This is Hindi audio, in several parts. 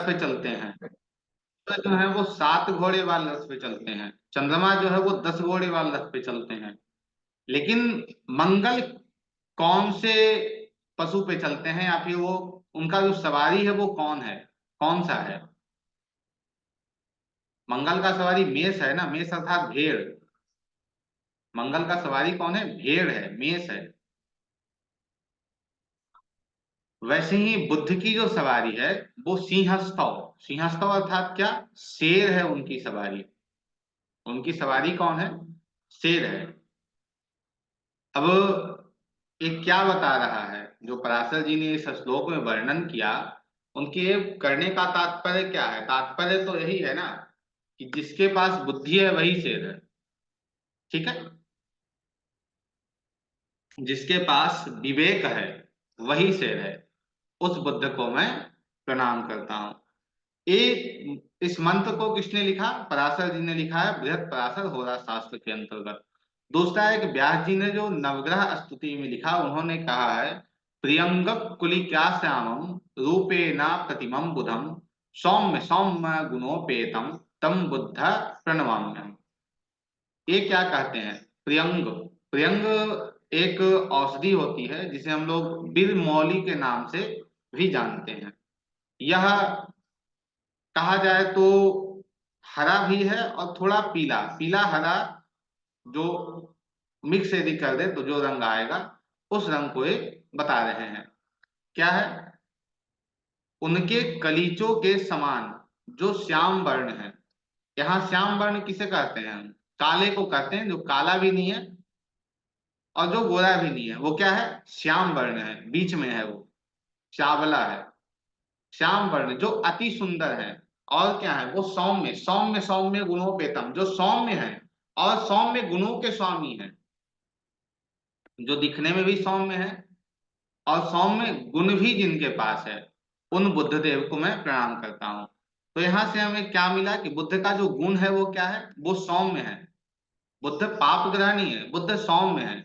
पे चलते हैं, तो जो है वो 7 घोड़े वाले रथ पे चलते हैं, चंद्रमा जो है वो 10 घोड़े वाले रथ पे चलते हैं। लेकिन मंगल कौन से पशु पे चलते हैं, या फिर वो उनका जो सवारी है वो कौन है, कौन सा है? मंगल का सवारी मेष है ना, मेष अर्थात भेड़। मंगल का सवारी कौन है? भेड़ है, मेष है। वैसे ही बुद्ध की जो सवारी है वो सिंहस्तव, सिंहस्तव अर्थात क्या? शेर है उनकी सवारी। उनकी सवारी कौन है? शेर है। अब ये क्या बता रहा है जो पराशर जी ने इस श्लोक में वर्णन किया? उनके करने का तात्पर्य क्या है? तात्पर्य तो यही है ना कि जिसके पास बुद्धि है वही शेर है। ठीक है, जिसके पास विवेक है वही शेर है। उस बुद्ध को मैं प्रणाम करता हूं। ये इस मंत्र को किसने लिखा? पराशर जी ने लिखा है, बृहद पराशर होरा शास्त्र के अंतर्गत। दूसरा एक व्यास जी ने जो नवग्रह स्तुति में लिखा, उन्होंने कहा है, प्रियंग कुलिका श्यामम रूपेणा प्रतिमं बुधम सौम्य सौम्य गुणोपेतम तम बुद्ध प्रणवाम्यहम्। ये क्या कहते हैं? प्रियंग, प्रियंग एक औषधि होती है जिसे हम लोग बिरमौली के नाम से भी जानते हैं। यह कहा जाए तो हरा भी है और थोड़ा पीला, पीला हरा जो मिक्स यदि कर दे तो जो रंग आएगा, उस रंग को ये बता रहे हैं। क्या है? उनके कलीचों के समान जो श्याम वर्ण है। यहाँ श्याम वर्ण किसे कहते हैं? हम काले को कहते हैं, जो काला भी नहीं है और जो गोरा भी नहीं है, वो क्या है? श्याम वर्ण है, बीच में है, वो श्यावला है। श्याम वर्ण जो अति सुंदर है। और क्या है? वो सौम्य सौम्य सौम्य गुणोपेतम, जो सौम्य है और सौम्य गुणों के स्वामी है, जो दिखने में भी सौम्य है और सौम्य गुण भी जिनके पास है, उन बुद्ध देव को मैं प्रणाम करता हूं। तो यहां से हमें क्या मिला कि बुद्ध का जो गुण है वो क्या है? वो सौम्य है। बुद्ध पाप ग्रह नहीं है, बुद्ध सौम्य है।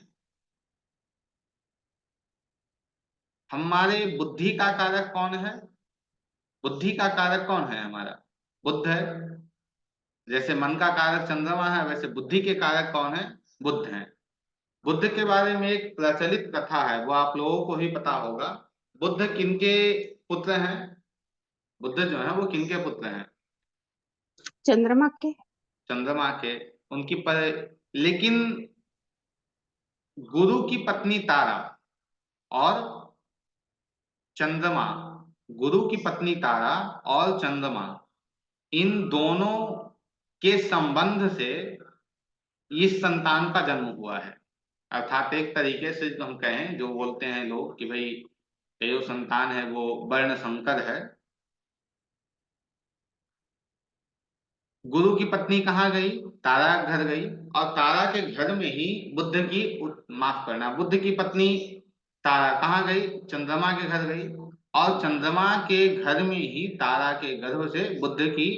हमारे बुद्धि का कारक कौन है? बुद्धि का कारक कौन है हमारा? बुद्ध है। जैसे मन का कारक चंद्रमा है, वैसे बुद्धि के कारक कौन है? बुद्ध है। बुद्ध के बारे में एक प्रचलित कथा है, वो आप लोगों को ही पता होगा। बुद्ध किनके पुत्र हैं? बुद्ध जो है वो किनके पुत्र हैं? चंद्रमा के। चंद्रमा के। उनकी पर, लेकिन गुरु की पत्नी तारा और चंद्रमा, गुरु की पत्नी तारा और चंद्रमा, इन दोनों के संबंध से इस संतान का जन्म हुआ है। अर्थात एक तरीके से जो हम कहें, जो बोलते हैं लोग कि भाई ये जो संतान है वो वर्ण संकर है। गुरु की पत्नी कहाँ गई? तारा के घर गई। और तारा के घर में ही बुद्ध की, माफ करना, बुद्ध की पत्नी तारा कहाँ गई? चंद्रमा के घर गई। और चंद्रमा के घर में ही तारा के गर्भ से बुद्ध की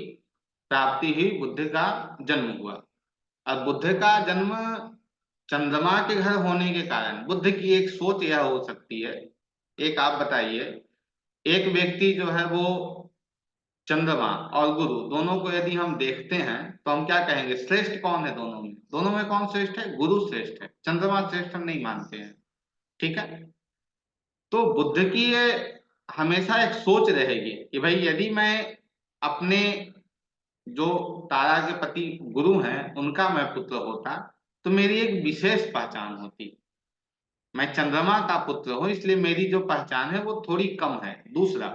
प्राप्ति हुई, बुद्ध का जन्म हुआ। अब बुद्ध का जन्म चंद्रमा के घर होने के कारण बुद्ध की एक सोच यह हो सकती है। एक आप बताइए, एक व्यक्ति जो है वो चंद्रमा और गुरु दोनों को यदि हम देखते हैं तो हम क्या कहेंगे? श्रेष्ठ कौन है दोनों में? दोनों में कौन श्रेष्ठ है? गुरु श्रेष्ठ है, चंद्रमा श्रेष्ठ हम नहीं मानते हैं। ठीक है, तो बुद्ध की ये हमेशा एक सोच रहेगी कि भाई यदि मैं अपने जो तारा के पति गुरु हैं उनका मैं पुत्र होता तो मेरी एक विशेष पहचान होती। मैं चंद्रमा का पुत्र हूं इसलिए मेरी जो पहचान है वो थोड़ी कम है। दूसरा,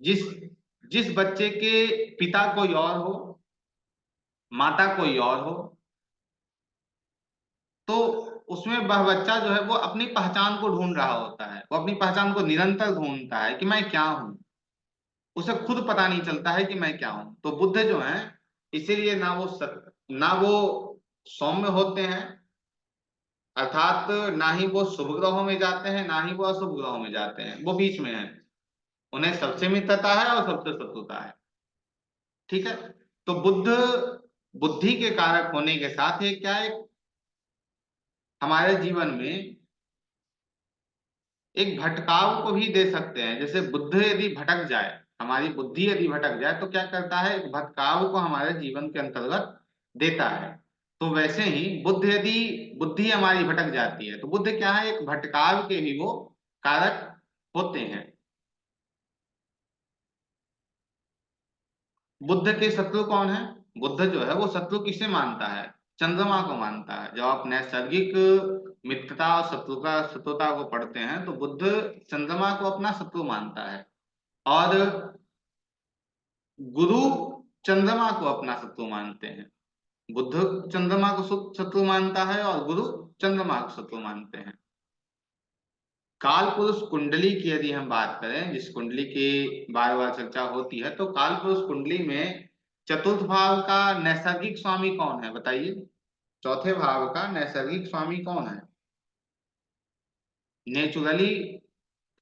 जिस जिस बच्चे के पिता कोई और हो, माता कोई और हो, तो उसमें वह बच्चा जो है वो अपनी पहचान को ढूंढ रहा होता है, वो अपनी पहचान को निरंतर ढूंढता है कि मैं क्या हूं। उसे खुद पता नहीं चलता है कि मैं क्या हूं। तो बुद्ध जो है, इसीलिए ना वो सौम्य होते हैं, अर्थात ना ही वो शुभ ग्रहों में जाते हैं ना ही वो अशुभ ग्रहों में जाते हैं, वो बीच में है। उन्हें सबसे मित्रता है और सबसे शत्रुता है। ठीक है, तो बुद्ध बुद्धि के कारक होने के साथ ही क्या है, हमारे जीवन में एक भटकाव को भी दे सकते हैं। जैसे बुद्ध यदि भटक जाए, हमारी बुद्धि यदि भटक जाए तो क्या करता है, एक भटकाव को हमारे जीवन के अंतर्गत देता है। तो वैसे ही बुद्ध यदि बुद्धि हमारी भटक जाती है तो बुद्ध क्या है, एक भटकाव के भी वो कारक होते हैं। बुद्ध के शत्रु कौन है? बुद्ध जो है वो शत्रु किसे मानता है? चंद्रमा को मानता है। जब आप नैसर्गिक मित्रता और शत्रुता को पढ़ते हैं तो बुद्ध चंद्रमा को अपना शत्रु मानता है, और गुरु चंद्रमा को अपना शत्रु मानते हैं। बुद्ध चंद्रमा को शत्रु मानता है और गुरु चंद्रमा को शत्रु मानते हैं। काल पुरुष कुंडली की यदि हम बात करें, जिस कुंडली की बार बार चर्चा होती है, तो काल पुरुष कुंडली में चतुर्थ भाव का नैसर्गिक स्वामी कौन है, बताइए। चौथे भाव का नैसर्गिक स्वामी कौन है? नेचुरली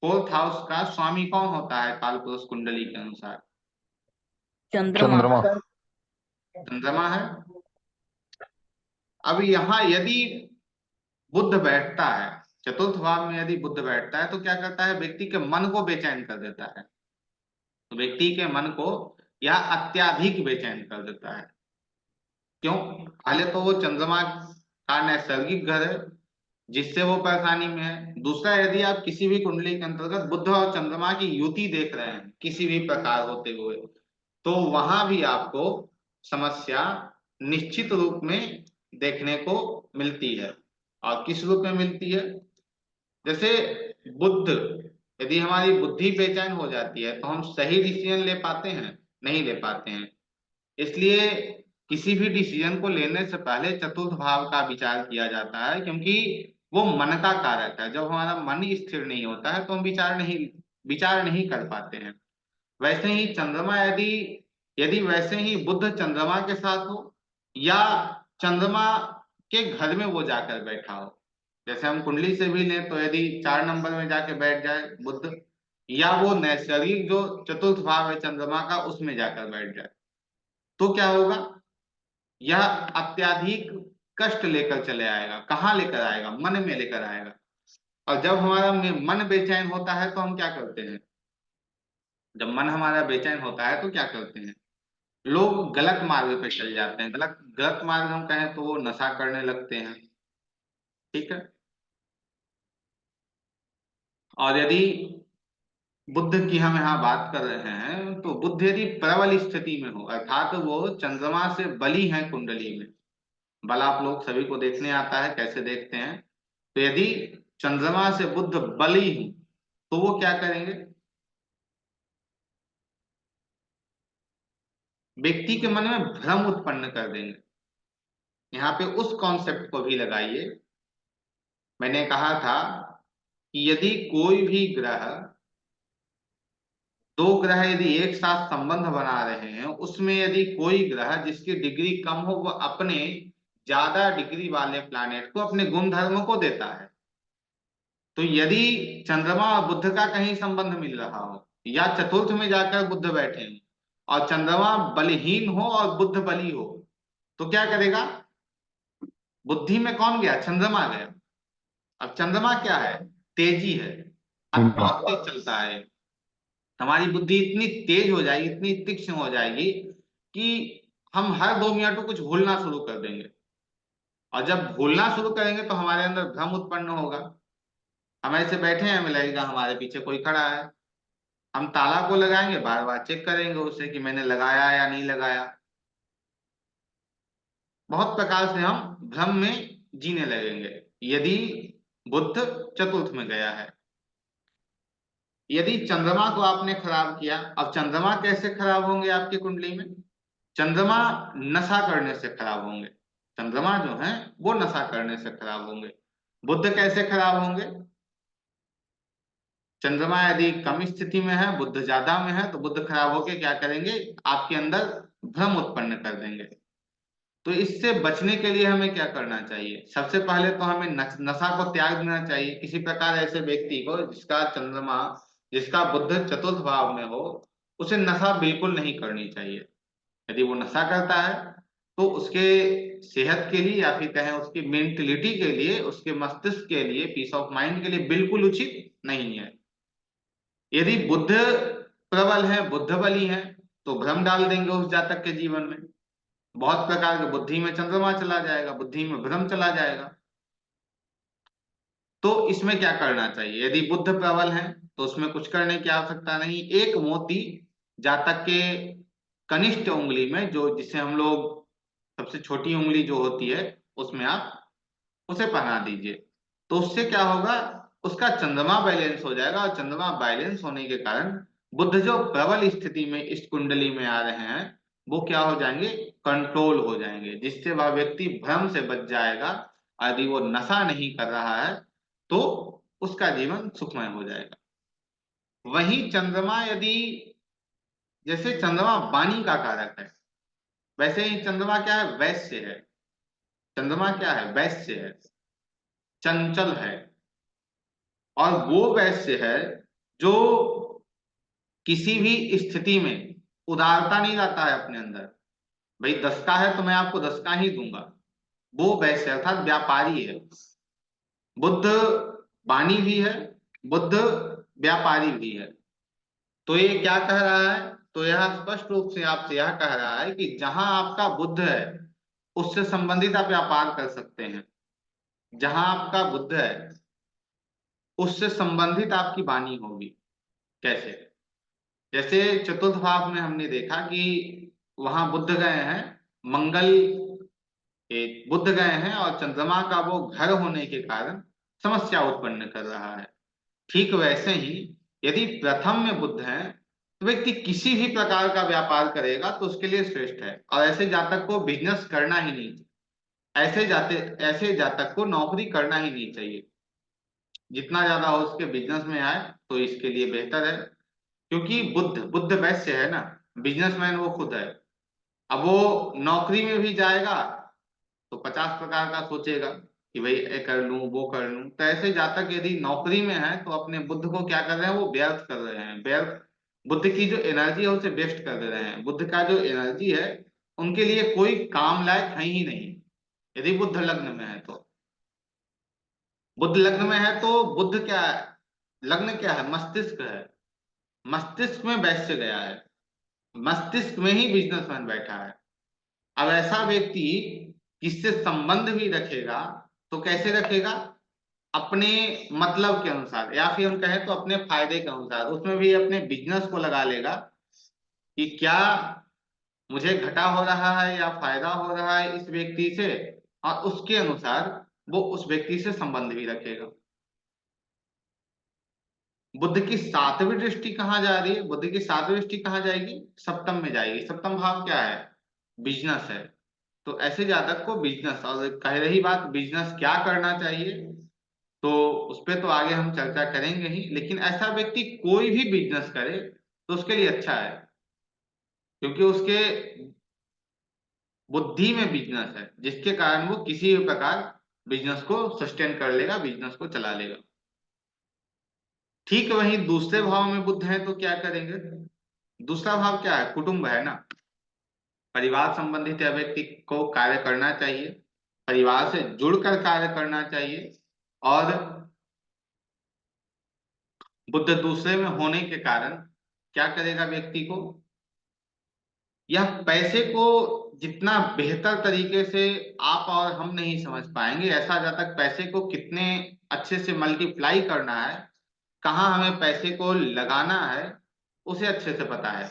फोर्थ हाउस का स्वामी कौन होता है काल पुरुष कुंडली के अनुसार? चंद्रमा। चंद्रमा। चंद्रमा है। अब यहाँ यदि बुद्ध बैठता है, चतुर्थ भाव में यदि बुद्ध बैठता है तो क्या करता है, व्यक्ति के मन को बेचैन कर देता है। तो व्यक्ति के मन को यह अत्याधिक बेचैन कर देता है। क्यों? पहले तो वो चंद्रमा का नैसर्गिक घर है जिससे वो परेशानी में है। दूसरा, यदि आप किसी भी कुंडली के अंतर्गत बुध और चंद्रमा की युति देख रहे हैं किसी भी प्रकार होते हुए, तो वहां भी आपको समस्या निश्चित रूप में देखने को मिलती है। और किस रूप में मिलती है? जैसे बुद्ध, यदि हमारी बुद्धि बेचैन हो जाती है तो हम सही डिसीजन ले पाते हैं? नहीं ले पाते हैं। इसलिए किसी भी डिसीजन को लेने से पहले चतुर्थ भाव का विचार किया जाता है, क्योंकि वो मन का कारक है। जब हमारा मन स्थिर नहीं होता है तो हम विचार नहीं कर पाते हैं। वैसे ही चंद्रमा यदि यदि वैसे ही बुद्ध चंद्रमा के साथ हो, या चंद्रमा के घर में वो जाकर बैठा हो। जैसे हम कुंडली से भी लें तो यदि 4 नंबर में जाके बैठ जाए बुद्ध, या वो नैसर्गिक जो चतुर्थ भाव है चंद्रमा का उसमें जाकर बैठ जाए, तो क्या होगा, यह अत्याधिक कष्ट लेकर चले आएगा। कहाँ लेकर आएगा? मन में लेकर आएगा। और जब हमारा मन बेचैन होता है तो हम क्या करते हैं? जब मन हमारा बेचैन होता है तो क्या करते हैं? लोग गलत मार्ग पे चल जाते हैं। गलत गलत मार्ग हम कहें तो वो नशा करने लगते हैं। ठीक है। और यदि बुद्ध की हम यहाँ बात कर रहे हैं तो बुद्ध यदि प्रबल स्थिति में हो, अर्थात वो चंद्रमा से बली है कुंडली में। बल आप लोग सभी को देखने आता है, कैसे देखते हैं? तो यदि चंद्रमा से बुद्ध बली हो तो वो क्या करेंगे? व्यक्ति के मन में भ्रम उत्पन्न कर देंगे। यहाँ पे उस कॉन्सेप्ट को भी लगाइए। मैंने कहा था कि यदि कोई भी ग्रह, दो ग्रह यदि एक साथ संबंध बना रहे हैं, उसमें यदि कोई ग्रह जिसकी डिग्री कम हो वो अपने ज्यादा डिग्री वाले प्लैनेट को अपने गुण धर्म को देता है। तो यदि चंद्रमा और बुद्ध का कहीं संबंध मिल रहा हो, या चतुर्थ में जाकर बुद्ध बैठे हो और चंद्रमा बलहीन हो और बुद्ध बली हो, तो क्या करेगा? बुद्धि में कौन गया? चंद्रमा गया। अब चंद्रमा क्या है? तेजी है। अब बहुत तेज चलता है। हमारी बुद्धि इतनी तेज हो जाएगी, इतनी तीक्ष्ण हो जाएगी कि हम हर 2 मिनट को कुछ भूलना शुरू कर देंगे। और जब भूलना शुरू करेंगे तो हमारे अंदर भ्रम उत्पन्न होगा। हम ऐसे बैठे हैं, हमें लगेगा हमारे पीछे कोई खड़ा है। हम ताला को लगाएंगे, बार बार चेक करेंगे उसे कि मैंने लगाया या नहीं लगाया। बहुत प्रकार से हम भ्रम में जीने लगेंगे यदि बुद्ध चतुर्थ में गया है। यदि चंद्रमा को आपने खराब किया, अब चंद्रमा कैसे खराब होंगे आपकी कुंडली में? चंद्रमा नशा करने से खराब होंगे। चंद्रमा जो है वो नशा करने से खराब होंगे। बुद्ध कैसे खराब होंगे? चंद्रमा यदि कम स्थिति में है, बुद्ध ज्यादा में है, तो बुद्ध खराब होके क्या करेंगे? आपके अंदर भ्रम उत्पन्न कर देंगे। तो इससे बचने के लिए हमें क्या करना चाहिए? सबसे पहले तो हमें नशा को त्याग देना चाहिए। किसी प्रकार ऐसे व्यक्ति को जिसका बुद्ध चतुर्थ भाव में हो, उसे नशा बिल्कुल नहीं करनी चाहिए। यदि वो नशा करता है तो उसके सेहत के लिए, या फिर कहें उसकी मेंटलिटी के लिए, उसके मस्तिष्क के लिए, पीस ऑफ माइंड के लिए बिल्कुल उचित नहीं है। यदि बुध प्रबल है, बुध बली है, तो भ्रम डाल देंगे उस जातक के जीवन में। बहुत प्रकार के बुद्धि में चंद्रमा चला जाएगा, बुद्धि में भ्रम चला जाएगा। तो इसमें क्या करना चाहिए? यदि बुध प्रबल है तो उसमें कुछ करने की आवश्यकता नहीं। एक मोती जातक के कनिष्ठ उंगली में, जो जिसे हम लोग सबसे छोटी उंगली जो होती है, उसमें आप उसे पहना दीजिए। तो उससे क्या होगा? उसका चंद्रमा बैलेंस हो जाएगा, और चंद्रमा बैलेंस होने के कारण बुध जो प्रबल स्थिति में इस कुंडली में आ रहे हैं, वो क्या हो जाएंगे? कंट्रोल हो जाएंगे, जिससे वह व्यक्ति भ्रम से बच जाएगा। यदि वो नशा नहीं कर रहा है तो उसका जीवन सुखमय हो जाएगा। वहीं चंद्रमा यदि, जैसे चंद्रमा वाणी का कारक है, वैसे ही चंद्रमा क्या है? वैश्य है। चंद्रमा क्या है? वैश्य है, चंचल है। और वो वैश्य है जो किसी भी स्थिति में उदारता नहीं लाता है अपने अंदर। भाई 10 का है तो मैं आपको 10 का ही दूंगा। वो वैश्य अर्थात व्यापारी है। बुद्ध वाणी भी है, बुद्ध व्यापारी भी है। तो ये क्या कह रहा है? तो यह स्पष्ट रूप से आपसे यह कह रहा है कि जहां आपका बुद्ध है, उससे संबंधित आप व्यापार कर सकते हैं। जहां आपका बुद्ध है, उससे संबंधित आपकी वाणी होगी। कैसे? जैसे चतुर्थ भाव में हमने देखा कि वहां बुद्ध गए हैं, मंगल बुद्ध गए हैं, और चंद्रमा का वो घर होने के कारण समस्या उत्पन्न कर रहा है। ठीक वैसे ही यदि प्रथम में बुद्ध है, तो व्यक्ति किसी भी प्रकार का व्यापार करेगा तो उसके लिए श्रेष्ठ है। और ऐसे जातक को बिजनेस करना ही नहीं, ऐसे जातक को नौकरी करना ही नहीं चाहिए। जितना ज्यादा हो उसके बिजनेस में आए तो इसके लिए बेहतर है। क्योंकि बुद्ध बुद्ध वैश्य है ना, बिजनेसमैन वो खुद है। अब वो नौकरी में भी जाएगा तो 50 प्रकार का सोचेगा कि भाई ये कर लूं, वो कर लूं। तो ऐसे जातक यदि नौकरी में है तो अपने बुद्ध को क्या कर रहे हैं? वो व्यर्थ कर रहे हैं। व्यर्थ, बुद्ध की जो एनर्जी है उसे वेस्ट कर दे रहे हैं। बुद्ध का जो एनर्जी है उनके लिए कोई काम लायक है ही नहीं, यदि बुद्ध लग्न में है तो। बुद्ध लग्न में है तो बुद्ध क्या है? लग्न क्या है? मस्तिष्क है। मस्तिष्क में वैश्य गया है, मस्तिष्क में ही बिजनेसमैन बैठा है। अब ऐसा व्यक्ति किससे संबंध भी रखेगा तो कैसे रखेगा? अपने मतलब के अनुसार, या फिर हम कहें तो अपने फायदे के अनुसार। उसमें भी अपने बिजनेस को लगा लेगा कि क्या मुझे घाटा हो रहा है या फायदा हो रहा है इस व्यक्ति से, और उसके अनुसार वो उस व्यक्ति से संबंध भी रखेगा। बुद्ध की सातवीं दृष्टि कहाँ जा रही है? बुद्ध की सातवीं दृष्टि कहाँ जाएगी? सप्तम में जाएगी। सप्तम भाव क्या है? बिजनेस है। तो ऐसे जातक को बिजनेस, और कह रही बात बिजनेस क्या करना चाहिए, तो उस पे तो आगे हम चर्चा करेंगे ही। लेकिन ऐसा व्यक्ति कोई भी बिजनेस करे तो उसके लिए अच्छा है, क्योंकि उसके बुद्धि में बिजनेस है, जिसके कारण वो किसी भी प्रकार बिजनेस को सस्टेन कर लेगा, बिजनेस को चला लेगा। ठीक वहीं दूसरे भाव में बुद्ध है तो क्या करेंगे? दूसरा भाव क्या है? कुटुंब है ना। परिवार संबंधित या व्यक्ति को कार्य करना चाहिए, परिवार से जुड़कर कार्य करना चाहिए। और बुद्ध दूसरे में होने के कारण क्या करेगा व्यक्ति को? यह पैसे को जितना बेहतर तरीके से आप और हम नहीं समझ पाएंगे, ऐसा जातक पैसे को कितने अच्छे से मल्टीप्लाई करना है, कहाँ हमें पैसे को लगाना है, उसे अच्छे से पता है।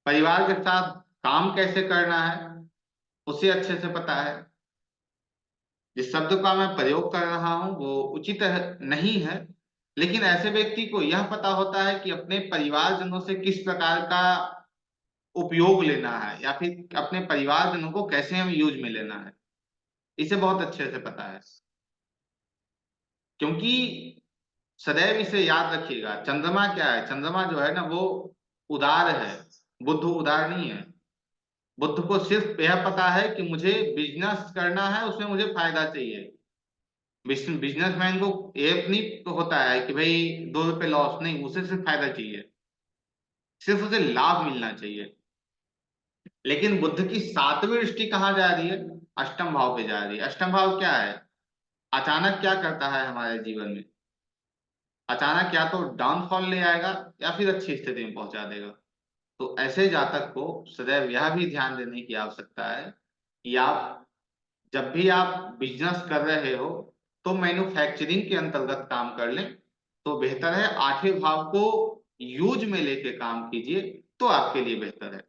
परिवार के साथ काम कैसे करना है, उसे अच्छे से पता है। जिस शब्द का मैं प्रयोग कर रहा हूं वो उचित नहीं है, लेकिन ऐसे व्यक्ति को यह पता होता है कि अपने परिवारजनों से किस प्रकार का उपयोग लेना है, या फिर अपने परिवारजनों को कैसे हम यूज में लेना है, इसे बहुत अच्छे से पता है। क्योंकि सदैव इसे याद रखिएगा, चंद्रमा क्या है? चंद्रमा जो है ना वो उदार है, बुद्ध उदार नहीं है। बुद्ध को सिर्फ यह पता है कि मुझे बिजनेस करना है, उसमें मुझे फायदा चाहिए। बिजनेसमैन को ये नहीं तो होता है कि भाई 2 रुपए लॉस, नहीं, उसे सिर्फ फायदा चाहिए, सिर्फ उसे लाभ मिलना चाहिए। लेकिन बुद्ध की सातवीं दृष्टि कहाँ जा रही है? अष्टम भाव पे जा रही है। अष्टम भाव क्या है? अचानक क्या करता है हमारे जीवन में? अचानक या तो डाउनफॉल ले आएगा या फिर अच्छी स्थिति में पहुंचा देगा। तो ऐसे जातक को सदैव यह भी ध्यान देने की आवश्यकता है कि आप जब भी आप बिजनेस कर रहे हो तो मैन्युफैक्चरिंग के अंतर्गत काम कर लें तो बेहतर है। आठवें भाव को यूज में लेके काम कीजिए तो आपके लिए बेहतर है।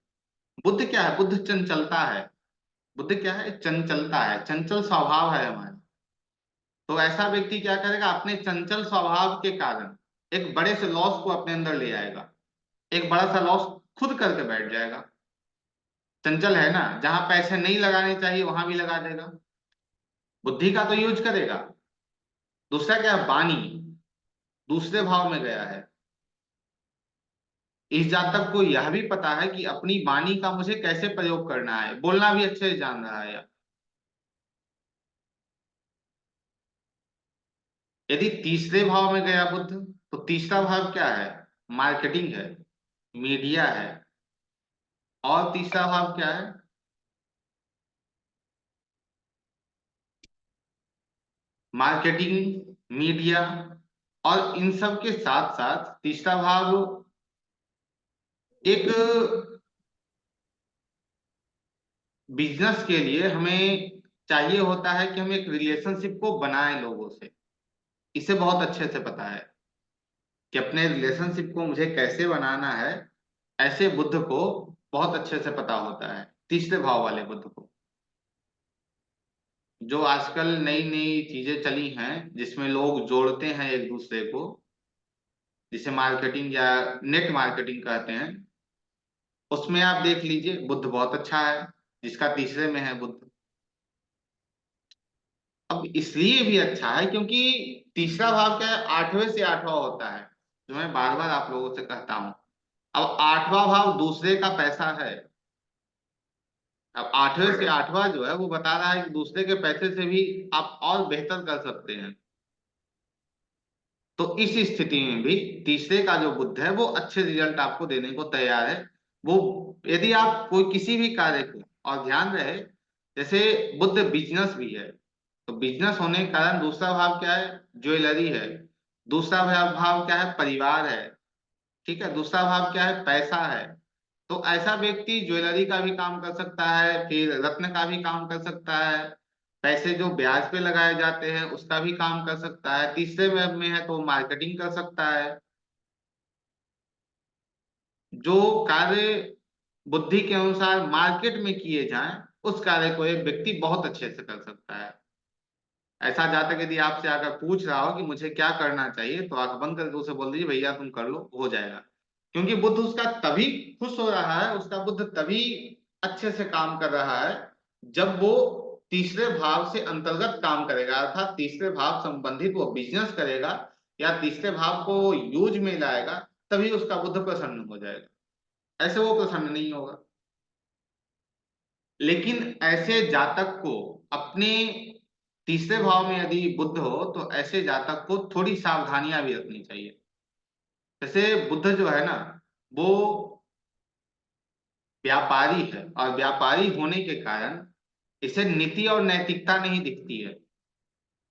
बुद्ध क्या है? बुद्ध चंचलता है। बुद्ध क्या है? चंचलता है, चंचल स्वभाव है हमारा। तो ऐसा व्यक्ति क्या करेगा? अपने चंचल स्वभाव के कारण एक बड़े से लॉस को अपने अंदर ले आएगा, एक बड़ा सा लॉस खुद करके बैठ जाएगा। चंचल है ना, जहां पैसे नहीं लगाने चाहिए वहां भी लगा देगा, बुद्धि का तो यूज करेगा। दूसरा क्या है? वाणी दूसरे भाव में गया है। इस जातक को यह भी पता है कि अपनी वाणी का मुझे कैसे प्रयोग करना है, बोलना भी अच्छे से जान रहा है। यदि तीसरे भाव में गया बुद्ध तो तीसरा भाव क्या है? मार्केटिंग है, मीडिया है। और तीसरा भाव क्या है? Marketing, media. और इन सब के साथ साथ तीसरा भाव एक बिजनेस के लिए हमें चाहिए होता है कि हम एक रिलेशनशिप को बनाएं लोगों से। इसे बहुत अच्छे से पता है कि अपने रिलेशनशिप को मुझे कैसे बनाना है। ऐसे बुद्ध को बहुत अच्छे से पता होता है, तीसरे भाव वाले बुद्ध को। जो आजकल नई नई चीजें चली हैं जिसमें लोग जोड़ते हैं एक दूसरे को, जिसे मार्केटिंग या नेट मार्केटिंग कहते हैं, उसमें आप देख लीजिए बुद्ध बहुत अच्छा है, जिसका तीसरे में है बुद्ध। अब इसलिए भी अच्छा है क्योंकि तीसरा भाव क्या है? आठवें से आठवां होता है, जो मैं बार बार आप लोगों से कहता हूं। अब आठवां भाव दूसरे का पैसा है। अब आठवें से आठवां जो है वो बता रहा है कि दूसरे के पैसे से भी आप और बेहतर कर सकते हैं। तो इस स्थिति में भी तीसरे का जो बुद्ध है वो अच्छे रिजल्ट आपको देने को तैयार है। वो यदि आप कोई किसी भी कार्य को, और ध्यान रहे जैसे बुद्ध बिजनेस भी है, तो बिजनेस होने के कारण दूसरा भाव क्या है? ज्वेलरी है। दूसरा भाव क्या है? परिवार है। ठीक है, दूसरा भाव क्या है? पैसा है। तो ऐसा व्यक्ति ज्वेलरी का भी काम कर सकता है, फिर रत्न का भी काम कर सकता है, पैसे जो ब्याज पे लगाए जाते हैं उसका भी काम कर सकता है। तीसरे वेब में है तो मार्केटिंग कर सकता है। जो कार्य बुद्धि के अनुसार मार्केट में किए जाएं उस कार्य को एक व्यक्ति बहुत अच्छे से कर सकता है। ऐसा जातक यदि आपसे आकर पूछ रहा हो कि मुझे क्या करना चाहिए, तो आंख बंद करके उसे बोल दीजिए भैया तुम कर लो, हो जाएगा। क्योंकि बुद्ध उसका तभी खुश हो रहा है, उसका बुद्ध तभी अच्छे से काम कर रहा है जब वो तीसरे भाव से अंतर्गत काम करेगा, अर्थात तीसरे भाव संबंधित वो बिजनेस करेगा या तीसरे भाव को यूज में लाएगा, तभी उसका बुद्ध प्रसन्न हो जाएगा। ऐसे वो प्रसन्न नहीं होगा। लेकिन ऐसे जातक को अपने तीसरे भाव में यदि बुद्ध हो तो ऐसे जातक को थोड़ी सावधानियां भी रखनी चाहिए। जैसे बुद्ध जो है ना, वो व्यापारी है और व्यापारी होने के कारण इसे नीति और नैतिकता नहीं दिखती है।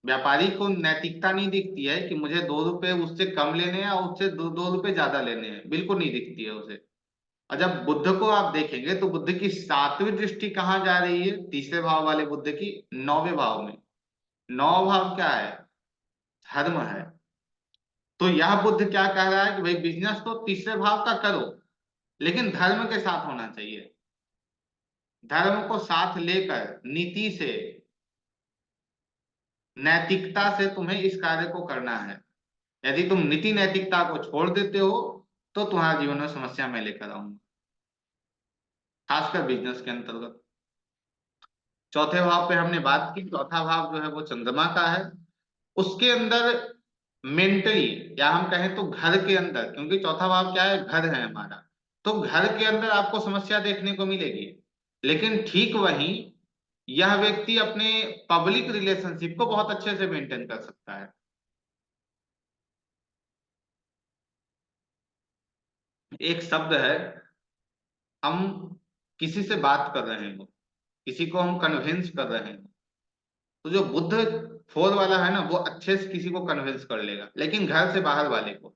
व्यापारी को नैतिकता नहीं दिखती है कि मुझे 2 रुपए उससे कम लेने हैं और उससे 2 रुपए ज्यादा लेने हैं, बिल्कुल नहीं दिखती है उसे। और जब बुद्ध को आप देखेंगे तो बुद्ध की सातवीं दृष्टि कहाँ जा रही है? तीसरे भाव वाले बुद्ध की नौवें भाव में। नौ भाव क्या है? धर्म है। तो यह बुद्ध क्या कह रहा है कि भाई बिजनेस तो तीसरे भाव का करो, लेकिन धर्म के साथ होना चाहिए। धर्म को साथ लेकर नीति से, नैतिकता से तुम्हें इस कार्य को करना है। यदि तुम नीति नैतिकता को छोड़ देते हो तो तुम्हारे जीवन में समस्या मैं लेकर आऊंगा, खासकर बिजनेस के अंतर्गत। चौथे भाव पे हमने बात की, चौथा भाव जो है वो चंद्रमा का है। उसके अंदर मेंटली, या हम कहें तो घर के अंदर, क्योंकि चौथा भाव क्या है? घर है हमारा। तो घर के अंदर आपको समस्या देखने को मिलेगी। लेकिन ठीक वहीं यह व्यक्ति अपने पब्लिक रिलेशनशिप को बहुत अच्छे से मेंटेन कर सकता है। एक शब्द है, हम किसी से बात कर रहे हो, किसी को हम कन्विंस कर रहे हैं, तो जो बुद्ध 4 वाला है ना, वो अच्छे से किसी को कन्विंस कर लेगा, लेकिन घर से बाहर वाले को।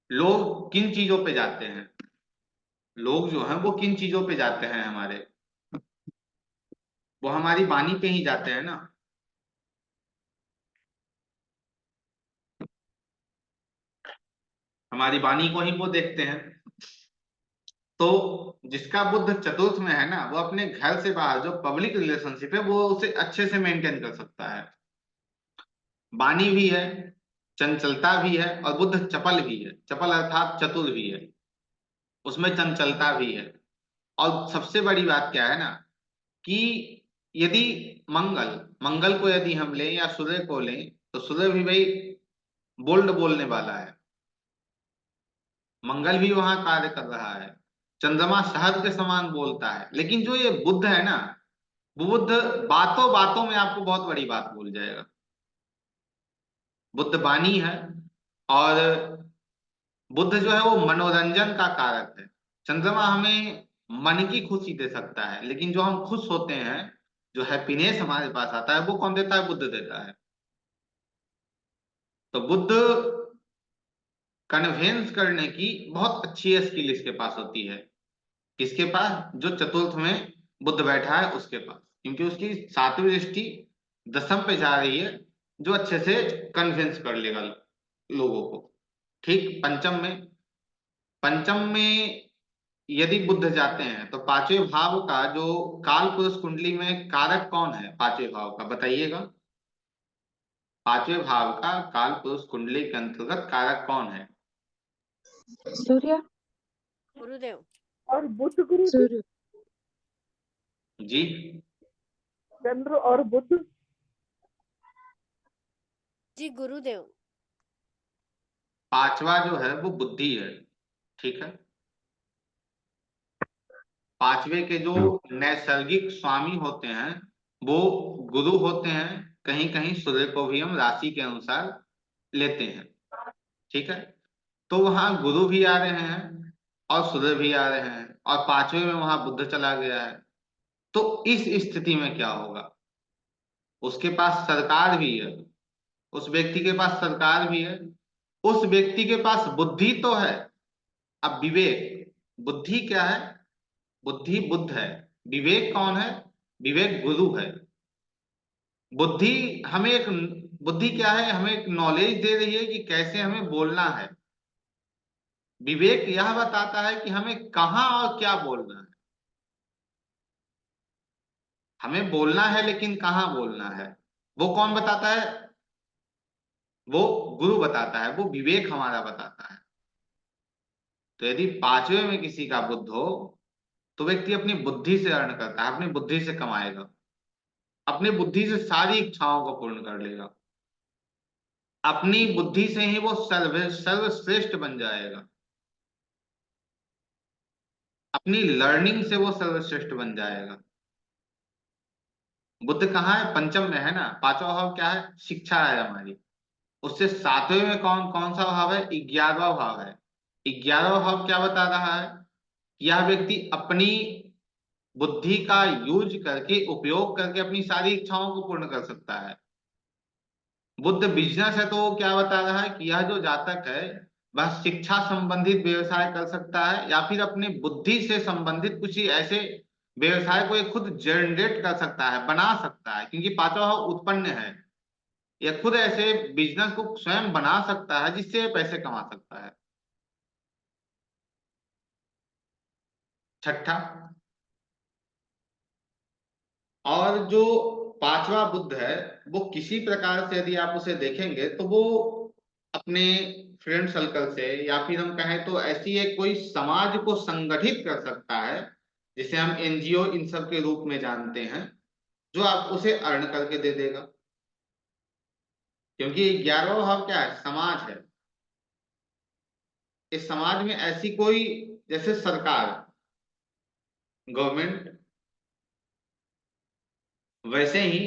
लोग किन चीजों पे जाते हैं, लोग जो हैं वो किन चीजों पे जाते हैं हमारे, वो हमारी वाणी पे ही जाते हैं ना। हमारी वाणी को ही वो देखते हैं। तो जिसका बुद्ध चतुर्थ में है ना, वो अपने घर से बाहर जो पब्लिक रिलेशनशिप है वो उसे अच्छे से मेंटेन कर सकता है। वाणी भी है, चंचलता भी है, और बुद्ध चपल भी है। चपल अर्थात चतुर भी है, उसमें चंचलता भी है। और सबसे बड़ी बात क्या है ना, कि यदि मंगल मंगल को यदि हम लें या सूर्य को लें, तो सूर्य भी भाई बोल्ड बोलने वाला है, मंगल भी वहां कार्य कर रहा है, चंद्रमा शहद के समान बोलता है। लेकिन जो ये बुद्ध है ना, वो बुद्ध बातों बातों में आपको बहुत बड़ी बात बोल जाएगा। बुद्ध बानी है, और बुद्ध जो है वो मनोरंजन का कारक है। चंद्रमा हमें मन की खुशी दे सकता है, लेकिन जो हम खुश होते हैं, जो हैप्पीनेस हमारे पास आता है, वो कौन देता है? बुद्ध देता है। तो बुद्ध कन्वेंस करने की बहुत अच्छी स्किल इसके पास होती है। किसके पास? जो चतुर्थ में बुद्ध बैठा है उसके पास, क्योंकि उसकी सातवीं दृष्टि दसम पे जा रही है, जो अच्छे से कन्विंस कर लेगा लोगों को। ठीक। पंचम में यदि बुद्ध जाते हैं, तो पांचवें भाव का जो काल पुरुष कुंडली में कारक कौन है, पांचवें भाव का बताइएगा। पांचवें भाव का काल पुरुष कुंडली के अंतर्गत कारक कौन है? सूर्य। गुरुदेव। और बुध गुरु जी, सूर्य। जी। चंद्र और बुध। जी गुरुदेव। पांचवा जो है वो बुद्धि है। ठीक है। पांचवे के जो नैसर्गिक स्वामी होते हैं वो गुरु होते हैं। कहीं कहीं सूर्य को भी हम राशि के अनुसार लेते हैं। ठीक है। तो वहां गुरु भी आ रहे हैं और सूर्य भी आ रहे हैं, और पांचवे में वहां बुद्ध चला गया है। तो इस स्थिति में क्या होगा? उसके पास सरकार भी है, उस व्यक्ति के पास सरकार भी है, उस व्यक्ति के पास बुद्धि तो है। अब विवेक, बुद्धि क्या है? बुद्धि बुद्ध है। विवेक कौन है? विवेक गुरु है। बुद्धि हमें एक बुद्धि क्या है? हमें एक नॉलेज दे रही है कि कैसे हमें बोलना है। विवेक यह बताता है कि हमें कहाँ और क्या बोलना है। हमें बोलना है, लेकिन कहाँ बोलना है, वो कौन बताता है? वो गुरु बताता है, वो विवेक हमारा बताता है। तो यदि पांचवे में किसी का बुद्ध हो, तो व्यक्ति अपनी बुद्धि से अर्न करता है, अपनी बुद्धि से कमाएगा, अपनी बुद्धि से सारी इच्छाओं को पूर्ण कर लेगा। अपनी बुद्धि से ही वो सर्वश्रेष्ठ बन जाएगा। अपनी लर्निंग से वो सर्वश्रेष्ठ बन जाएगा। बुद्ध कहाँ है? पंचम में है ना। पांचवा भाव क्या है? शिक्षा है हमारी। उससे सातवें में कौन कौन सा भाव है? 11वां भाव है। 11वां भाव क्या बता रहा है? यह व्यक्ति अपनी बुद्धि का यूज करके, उपयोग करके अपनी सारी इच्छाओं को पूर्ण कर सकता है। बुद्ध बिजनेस है, तो वो क्या बता रहा है कि यह जो जातक है वह शिक्षा संबंधित व्यवसाय कर सकता है, या फिर अपनी बुद्धि से संबंधित कुछ ही ऐसे व्यवसाय को ये खुद जनरेट कर सकता है, बना सकता है, क्योंकि पांचवा भाव उत्पन्न है। यह खुद ऐसे बिजनेस को स्वयं बना सकता है जिससे ये पैसे कमा सकता है। छठा, और जो पांचवा बुद्ध है, वो किसी प्रकार से यदि आप उसे देखेंगे तो वो अपने फ्रेंड सर्कल से, या फिर हम कहें तो ऐसी एक कोई समाज को संगठित कर सकता है, जिसे हम एनजीओ इन सब के रूप में जानते हैं, जो आप उसे अर्न करके दे देगा। क्योंकि 11वां भाव क्या है? समाज है। इस समाज में ऐसी कोई, जैसे सरकार, गवर्नमेंट, वैसे ही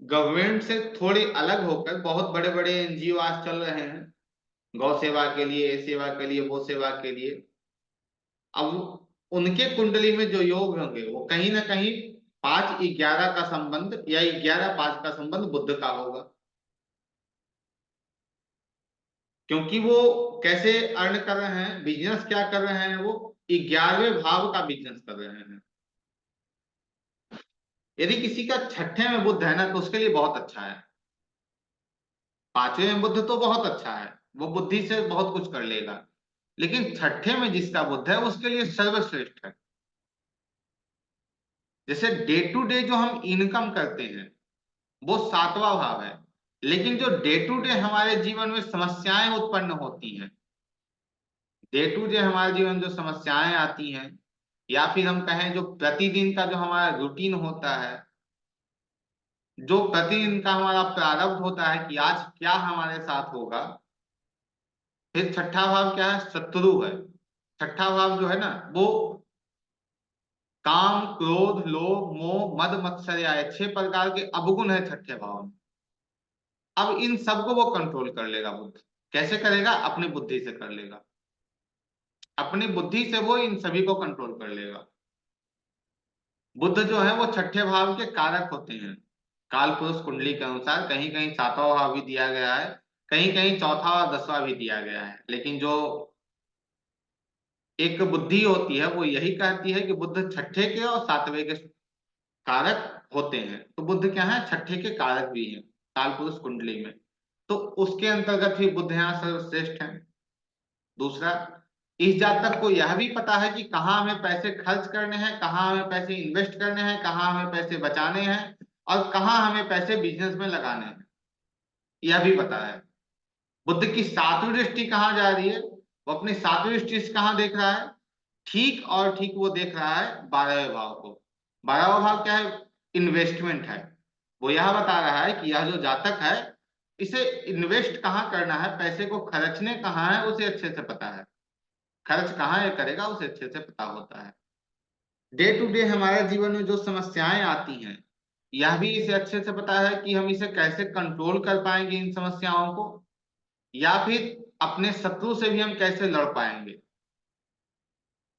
गवर्नमेंट से थोड़े अलग होकर बहुत बड़े बड़े एनजीओ आज चल रहे हैं, गौ सेवा के लिए, ये सेवा के लिए, वो सेवा के लिए। अब उनके कुंडली में जो योग होंगे वो कहीं ना कहीं 5 11 का संबंध या 11 5 का संबंध बुध का होगा, क्योंकि वो कैसे अर्न कर रहे हैं, बिजनेस क्या कर रहे हैं, वो 11वें भाव का बिजनेस कर रहे हैं। यदि किसी का 6ठे में बुध है ना तो उसके लिए बहुत अच्छा है। 5वें में बुध तो बहुत अच्छा है, वो बुद्धि से बहुत कुछ कर लेगा, लेकिन 6ठे में जिसका बुध है उसके लिए सर्वश्रेष्ठ है। जैसे डे टू डे जो हम इनकम करते हैं वो 7वां भाव है, लेकिन जो डे टू डे हमारे जीवन में समस्याएं उत्पन्न होती हैं, डे टू डे हमारे जीवन जो समस्याएं आती हैं, या फिर हम कहें जो प्रतिदिन का जो हमारा रूटीन होता है, जो प्रतिदिन का हमारा प्रारब्ध होता है कि आज क्या हमारे साथ होगा, फिर 6ठा भाव क्या है, शत्रु है। 6ठा भाव जो है ना वो काम क्रोध लोभ मोह मद मत्सर आए 6 प्रकार के अवगुण है 6ठे भाव में। अब इन सबको वो कंट्रोल कर लेगा बुद्ध। कैसे करेगा, अपनी बुद्धि से कर लेगा, अपनी बुद्धि से वो इन सभी को कंट्रोल कर लेगा। बुद्ध जो है वो 6ठे भाव के कारक होते हैं। काल पुरुष कुंडली के अनुसार कहीं कहीं 7वां भाव भी दिया गया है, कहीं कहीं चौथा और 10वां भी दिया गया है, लेकिन जो एक बुद्धि होती है वो यही कहती है कि बुद्ध 6ठे के और 7वें के कारक होते हैं। तो बुद्ध क्या है, 6ठे के कारक भी हैं काल पुरुष कुंडली में, तो उसके अंतर्गत ही बुद्ध यहाँ सर्वश्रेष्ठ है। दूसरा, इस जातक को यह भी पता है कि कहाँ हमें पैसे खर्च करने हैं, कहाँ हमें पैसे इन्वेस्ट करने हैं, कहाँ हमें पैसे बचाने हैं और कहाँ हमें पैसे बिजनेस में लगाने हैं, यह भी पता है। बुद्ध की 7वीं दृष्टि कहाँ जा रही है, वो अपनी 7वीं दृष्टि से कहाँ देख रहा है, ठीक और ठीक वो देख रहा है 12वें भाव को। 12वां भाव क्या है, इन्वेस्टमेंट है। वो यह बता रहा है कि यह जो जातक है इसे इन्वेस्ट कहाँ करना है, पैसे को खर्चने कहाँ है उसे अच्छे से पता है, खर्च कहाँ ये करेगा उसे अच्छे से पता होता है। डे टू डे हमारे जीवन में जो समस्याएं आती हैं, यह भी इसे अच्छे से पता है कि हम इसे कैसे कंट्रोल कर पाएंगे इन समस्याओं को, या फिर अपने शत्रु से भी हम कैसे लड़ पाएंगे।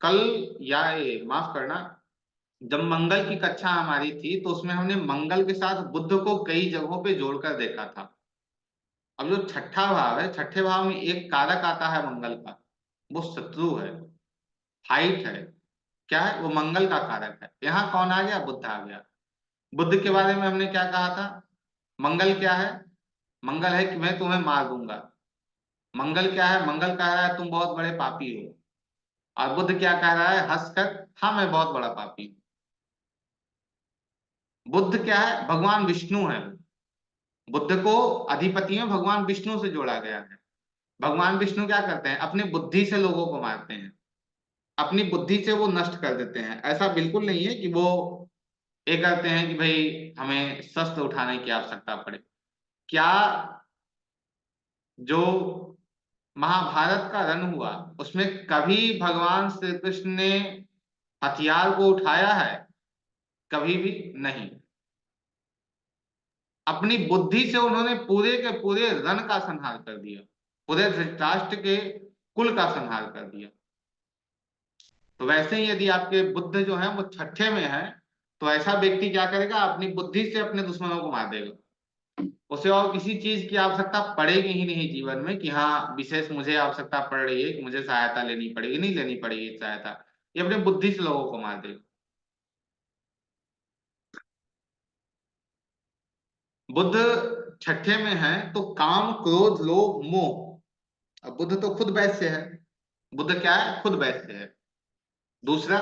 कल या माफ करना, जब मंगल की कक्षा हमारी थी तो उसमें हमने मंगल के साथ बुद्ध को कई जगहों पे जोड़कर देखा था। अब जो 6ठा भाव है, 6ठे भाव में एक कारक आता है मंगल का, वो शत्रु है, फाइट है। क्या है, वो मंगल का कारक है। यहाँ कौन आ गया, बुद्ध आ गया। बुद्ध के बारे में हमने क्या कहा था, मंगल क्या है, मंगल है कि मैं तुम्हें मार दूंगा। मंगल क्या है, मंगल कह रहा है तुम बहुत बड़े पापी हो, और बुद्ध क्या कह रहा है हंसकर, हाँ मैं बहुत बड़ा पापी हूं। बुद्ध क्या है, भगवान विष्णु है। बुद्ध को अधिपति में भगवान विष्णु से जोड़ा गया है। भगवान विष्णु क्या करते हैं, अपनी बुद्धि से लोगों को मारते हैं, अपनी बुद्धि से वो नष्ट कर देते हैं। ऐसा बिल्कुल नहीं है कि वो ये करते हैं कि भाई हमें शस्त्र उठाने की आवश्यकता पड़े। क्या जो महाभारत का रण हुआ उसमें कभी भगवान श्री कृष्ण ने हथियार को उठाया है, कभी भी नहीं। अपनी बुद्धि से उन्होंने पूरे के पूरे रण का संहार कर दिया, पूरे धृतराष्ट्र के कुल का संहार कर दिया। तो वैसे ही यदि आपके बुद्ध जो है वो 6ठे में है, तो ऐसा व्यक्ति क्या करेगा, अपनी बुद्धि से अपने दुश्मनों को मार देगा। उसे और किसी चीज की आवश्यकता पड़ेगी ही नहीं जीवन में कि हाँ विशेष मुझे आवश्यकता पड़ रही है कि मुझे सहायता लेनी पड़ेगी, नहीं लेनी पड़ेगी सहायता, ये अपनी बुद्धि से लोगों को मार देगा। बुद्ध 6ठे में है तो काम क्रोध लोभ मोह, अब बुद्ध तो खुद वैश्य है। बुद्ध क्या है, खुद वैश्य है। दूसरा,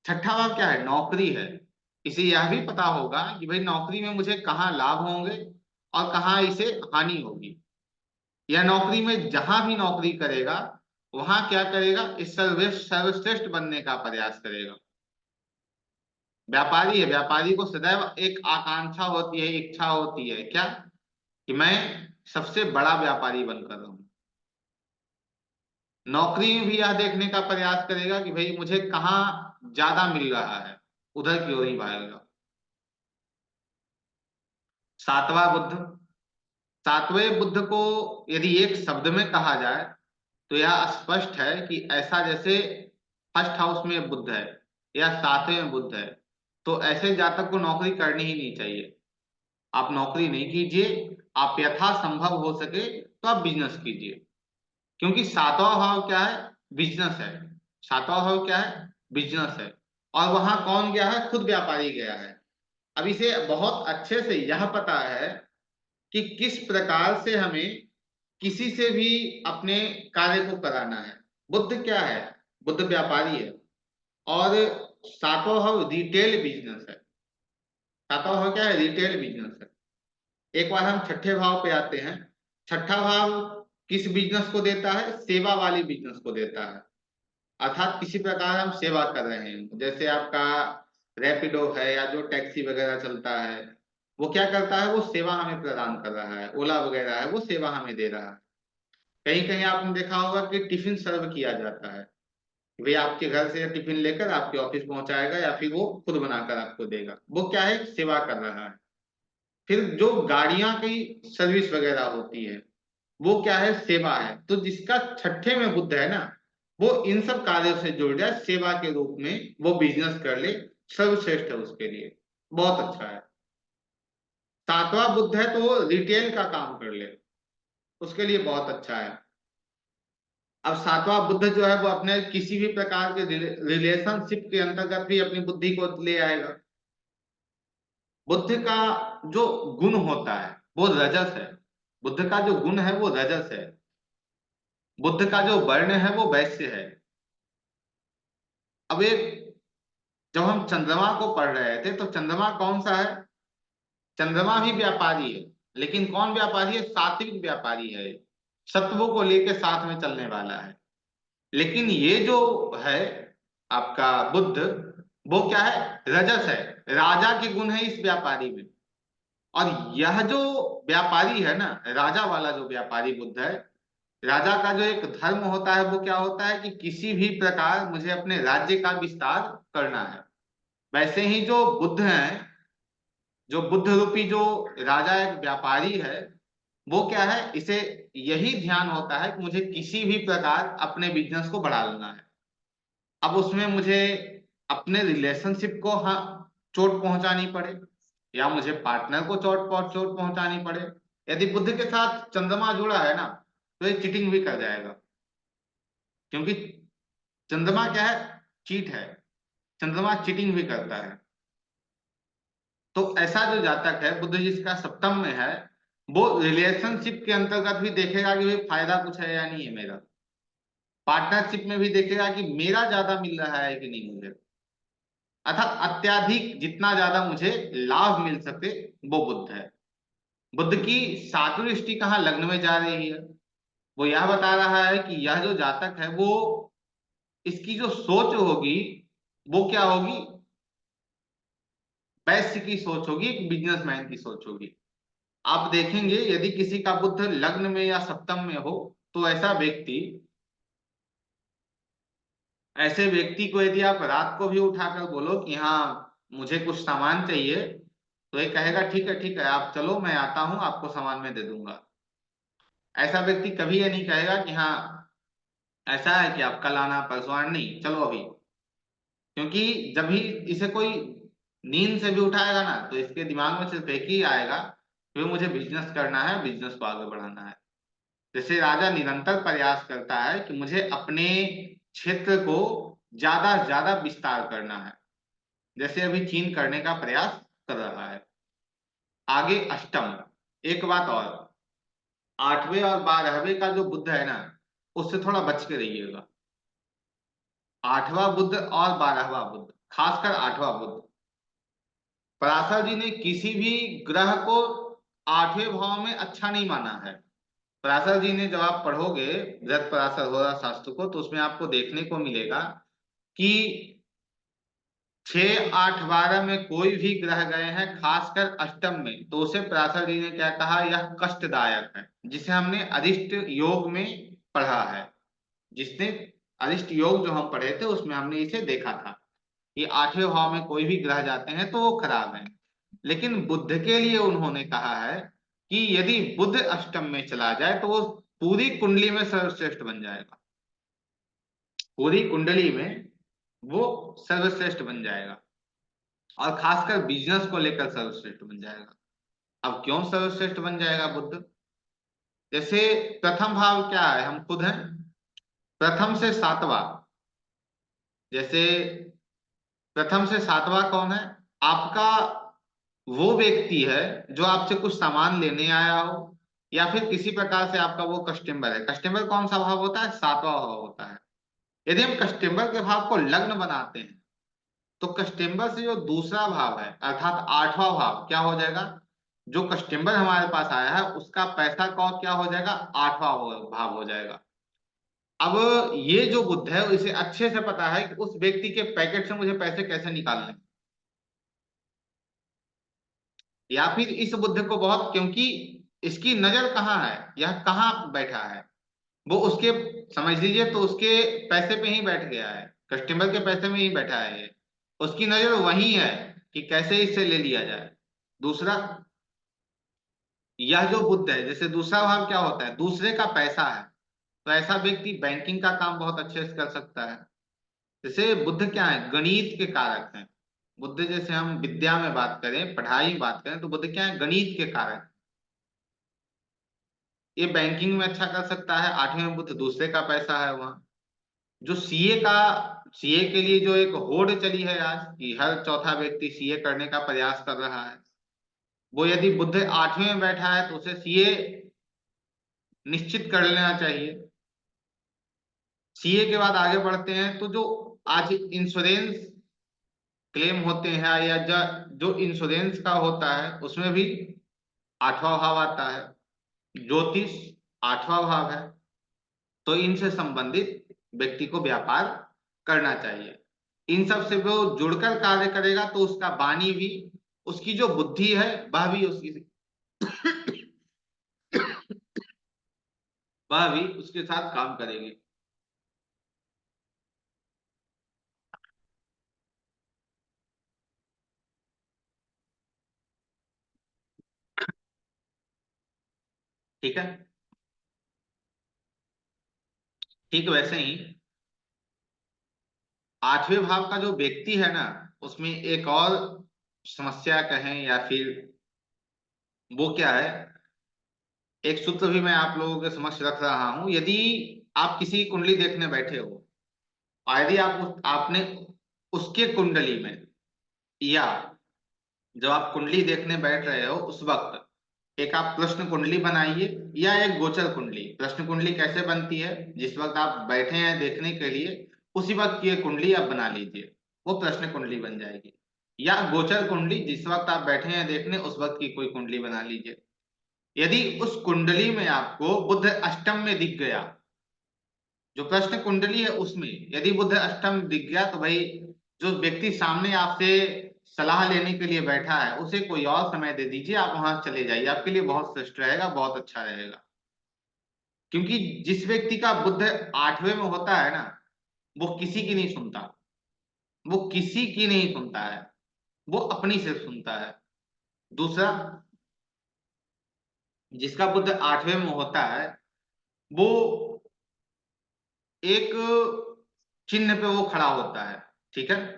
6ठा भाव क्या है, नौकरी है। इसे यह भी पता होगा कि भाई नौकरी में मुझे कहाँ लाभ होंगे और कहाँ इसे हानि होगी। यह नौकरी में जहां भी नौकरी करेगा वहां क्या करेगा, इस सर्वश्रेष्ठ बनने का प्रयास करेगा। व्यापारी है, व्यापारी को सदैव एक आकांक्षा होती है, इच्छा होती है, क्या, कि मैं सबसे बड़ा व्यापारी बनकर रहूं। नौकरी में भी यह देखने का प्रयास करेगा कि भाई मुझे कहाँ ज्यादा मिल रहा है, उधर की ओर ही भागेगा। 7वां बुद्ध, 7वें बुद्ध को यदि एक शब्द में कहा जाए तो यह स्पष्ट है कि ऐसा जैसे फर्स्ट हाउस में बुद्ध है या 7वें में बुद्ध है, तो ऐसे जातक को नौकरी करनी ही नहीं चाहिए। आप नौकरी नहीं कीजिए, आप यथासंभव हो सके तो आप बिजनेस कीजिए, क्योंकि सातवां भाव क्या है? बिजनेस है। सातवां भाव क्या है? बिजनेस है। और वहां कौन गया है? खुद व्यापारी गया है। अब इसे बहुत अच्छे से यह पता है कि किस प्रकार से हमें किसी से भी अपने कार्य को कराना है। बुद्ध क्या है? बुद्ध व्यापारी है। और सातवां भाव रिटेल बिजनेस है। सातवां भाव क्या है? रिटेल बिजनेस है। एक बार हम छठे भाव पे आते हैं। छठा भाव किस बिजनेस को देता है? सेवा वाली बिजनेस को देता है। अर्थात किसी प्रकार हम सेवा कर रहे हैं, जैसे आपका रैपिडो है या जो टैक्सी वगैरह चलता है, वो क्या करता है? वो सेवा हमें प्रदान कर रहा है। ओला वगैरह है, वो सेवा हमें दे रहा है। कहीं कहीं आपने देखा होगा कि टिफिन सर्व किया जाता है। वे आपके घर से टिफिन लेकर आपके ऑफिस पहुंचाएगा या फिर वो खुद बनाकर आपको देगा। वो क्या है? सेवा कर रहा है। फिर जो गाड़ियां की सर्विस वगैरह होती है, वो क्या है? सेवा है। तो जिसका छठे में बुद्ध है ना, वो इन सब कार्यों से जुड़ जाए, सेवा के रूप में वो बिजनेस कर ले, सर्वश्रेष्ठ है उसके लिए, बहुत अच्छा है। सातवां बुद्ध है तो वो रिटेल का काम कर ले, उसके लिए बहुत अच्छा है। अब सातवां बुद्ध जो है वो अपने किसी भी प्रकार के रिलेशनशिप के अंतर्गत भी अपनी बुद्धि को ले आएगा। बुद्ध का जो गुण होता है वो रजस है। बुद्ध का जो गुण है वो रजस है। बुद्ध का जो वर्ण है वो वैश्य है। अब एक, जब हम चंद्रमा को पढ़ रहे थे तो चंद्रमा कौन सा है? चंद्रमा भी व्यापारी है, लेकिन कौन व्यापारी है? सात्विक व्यापारी है। सत्वों को लेकर साथ में चलने वाला है। लेकिन ये जो है आपका बुद्ध, वो क्या है? रजस है। राजा के गुण है इस व्यापारी में। और यह जो व्यापारी है ना, राजा वाला जो व्यापारी बुद्ध है, राजा का जो एक धर्म होता है वो क्या होता है कि किसी भी प्रकार मुझे अपने राज्य का विस्तार करना है। वैसे ही जो बुद्ध हैं, जो बुद्ध रूपी जो राजा एक व्यापारी है, वो क्या है? इसे यही ध्यान होता है कि मुझे किसी भी प्रकार अपने बिजनेस को बढ़ा लेना है। अब उसमें मुझे अपने रिलेशनशिप को हाँ चोट पहुंचानी पड़े, या मुझे पार्टनर को चोट पहुंचानी पड़े। यदि बुद्ध के साथ चंद्रमा जुड़ा है ना, तो ये चीटिंग भी कर जाएगा, क्योंकि चंद्रमा क्या है? चीट है। चंद्रमा चीटिंग भी करता है। तो ऐसा जो जातक है बुद्ध जिसका सप्तम में है, वो रिलेशनशिप के अंतर्गत भी देखेगा कि भाई फायदा कुछ है या नहीं है मेरा। पार्टनरशिप में भी देखेगा कि मेरा ज्यादा मिल रहा है कि नहीं मुझे, अर्थात अत्याधिक जितना ज्यादा मुझे लाभ मिल सके, वो बुद्ध है। बुद्ध की सातवीं दृष्टि कहाँ? लग्न में जा रही है। वो यह बता रहा है कि यह जो जातक है वो, इसकी जो सोच होगी वो क्या होगी? वैश्य की सोच होगी, एक बिजनेसमैन की सोच होगी। आप देखेंगे यदि किसी का बुद्ध लग्न में या सप्तम में हो, तो ऐसे व्यक्ति को यदि आप रात को भी उठाकर बोलो कि हाँ मुझे कुछ सामान चाहिए, तो ये कहेगा ठीक है आप चलो, मैं आता हूं, आपको सामान मैं दे दूंगा। ऐसा व्यक्ति कभी ये नहीं कहेगा कि हाँ ऐसा है कि आप कल आना परसों आना, नहीं चलो अभी। क्योंकि जब भी इसे कोई नींद से भी उठाएगा ना, तो इसके दिमाग में सिर्फ एक ही आएगा कि मुझे बिजनेस करना है, बिजनेस को आगे बढ़ाना है। जैसे राजा निरंतर प्रयास करता है कि मुझे अपने क्षेत्र को ज्यादा से ज्यादा विस्तार करना है, जैसे अभी चीन करने का प्रयास कर रहा है। आगे अष्टम, एक बात और, आठवें और बारहवें का जो बुद्ध है ना, उससे थोड़ा बच के रहिएगा। आठवां बुद्ध और बारहवां बुद्ध, खासकर आठवां बुद्ध, पराशर जी ने किसी भी ग्रह को आठवें भाव में अच्छा नहीं माना है। पराशर जी ने, जब आप पढ़ोगे बृहत पराशर होरा शास्त्र को, तो उसमें आपको देखने को मिलेगा कि 6, 8, 12 में कोई भी ग्रह गए हैं, खासकर अष्टम में, तो उसे पराशर जी ने क्या कहा? यह कष्टदायक है, जिसे हमने अरिष्ट योग में पढ़ा है। जिसने अरिष्ट योग जो हम पढ़े थे उसमें हमने इसे देखा था कि आठवें भाव में कोई भी ग्रह जाते हैं तो वो खराब है। लेकिन बुद्ध के लिए उन्होंने कहा है कि यदि बुद्ध अष्टम में चला जाए तो वो पूरी कुंडली में सर्वश्रेष्ठ बन जाएगा। पूरी कुंडली में वो सर्वश्रेष्ठ बन जाएगा। और खासकर बिजनेस को लेकर सर्वश्रेष्ठ बन जाएगा। अब क्यों सर्वश्रेष्ठ बन जाएगा बुद्ध? जैसे प्रथम भाव क्या है, हम खुद हैं। प्रथम से सातवां, जैसे प्रथम से सातवां कौन है? आपका वो व्यक्ति है जो आपसे कुछ सामान लेने आया हो, या फिर किसी प्रकार से आपका वो कस्टमर है। कस्टमर कौन सा भाव होता है? सातवां भाव होता है। यदि हम कस्टमर के भाव को लग्न बनाते हैं तो कस्टमर से जो दूसरा भाव है अर्थात आठवां भाव क्या हो जाएगा? जो कस्टमर हमारे पास आया है उसका पैसा का क्या हो जाएगा? आठवां भाव हो जाएगा। अब ये जो बुद्ध है इसे अच्छे से पता है कि उस व्यक्ति के पैकेट से मुझे पैसे कैसे निकालने, या फिर इस बुद्ध को बहुत, क्योंकि इसकी नजर कहाँ है, यह कहाँ बैठा है, वो उसके, समझ लीजिए तो उसके पैसे पे ही बैठ गया है, कस्टमर के पैसे में ही बैठा है ये। उसकी नजर वही है कि कैसे इससे ले लिया जाए। दूसरा, यह जो बुद्ध है, जैसे दूसरा भाव क्या होता है? दूसरे का पैसा है, तो ऐसा व्यक्ति बैंकिंग का काम बहुत अच्छे से कर सकता है। जैसे बुद्ध क्या है? गणित के कारक हैं। बुद्ध, जैसे हम विद्या में बात करें, पढ़ाई में बात करें, तो बुद्ध क्या है? गणित के कारक। ये बैंकिंग में अच्छा कर सकता है। आठवें में बुद्ध दूसरे का पैसा है वहां। जो सीए के लिए जो एक होड़ चली है आज कि हर चौथा व्यक्ति सीए करने का प्रयास कर रहा है, वो यदि बुद्ध आठवें में बैठा है तो उसे सीए निश्चित कर लेना चाहिए। सीए के बाद आगे बढ़ते हैं तो जो आज इंश्योरेंस क्लेम होते हैं या जो इंश्योरेंस का होता है उसमें भी आठवां भाव आता है। ज्योतिष आठवां भाव है। तो इनसे संबंधित व्यक्ति को व्यापार करना चाहिए। इन सब से वो जुड़कर कार्य करेगा तो उसका वाणी भी, उसकी जो बुद्धि है वह भी वह भी उसके साथ काम करेगी। ठीक है। ठीक वैसे ही आठवें भाव का जो व्यक्ति है ना, उसमें एक और समस्या कहें या फिर वो क्या है, एक सूत्र भी मैं आप लोगों के समक्ष रख रहा हूं। यदि आप किसी की कुंडली देखने बैठे हो और यदि आपने उसके कुंडली में, या जब आप कुंडली देखने बैठ रहे हो उस वक्त एक आप प्रश्न कुंडली बनाइए या एक गोचर कुंडली। प्रश्न कुंडली कैसे बनती है? जिस वक्त आप बैठे हैं देखने के लिए उसी वक्त की एक कुंडली आप बना लीजिए, वो प्रश्न कुंडली बन जाएगी। या गोचर कुंडली, जिस वक्त आप बैठे हैं देखने उस वक्त की कोई कुंडली बना लीजिए। यदि उस कुंडली में आपको बुध अष्टम में दिख गया, जो प्रश्न कुंडली है उसमें यदि बुध अष्टम दिख गया, तो भाई जो व्यक्ति सामने आपसे सलाह लेने के लिए बैठा है उसे कोई और समय दे दीजिए, आप वहां चले जाइए, आपके लिए बहुत श्रेष्ठ रहेगा, बहुत अच्छा रहेगा। क्योंकि जिस व्यक्ति का बुध आठवें में होता है ना, वो किसी की नहीं सुनता, वो किसी की नहीं सुनता है, वो अपनी सिर्फ सुनता है। दूसरा, जिसका बुध आठवें में होता है वो एक चिन्ह पे वो खड़ा होता है, ठीक है,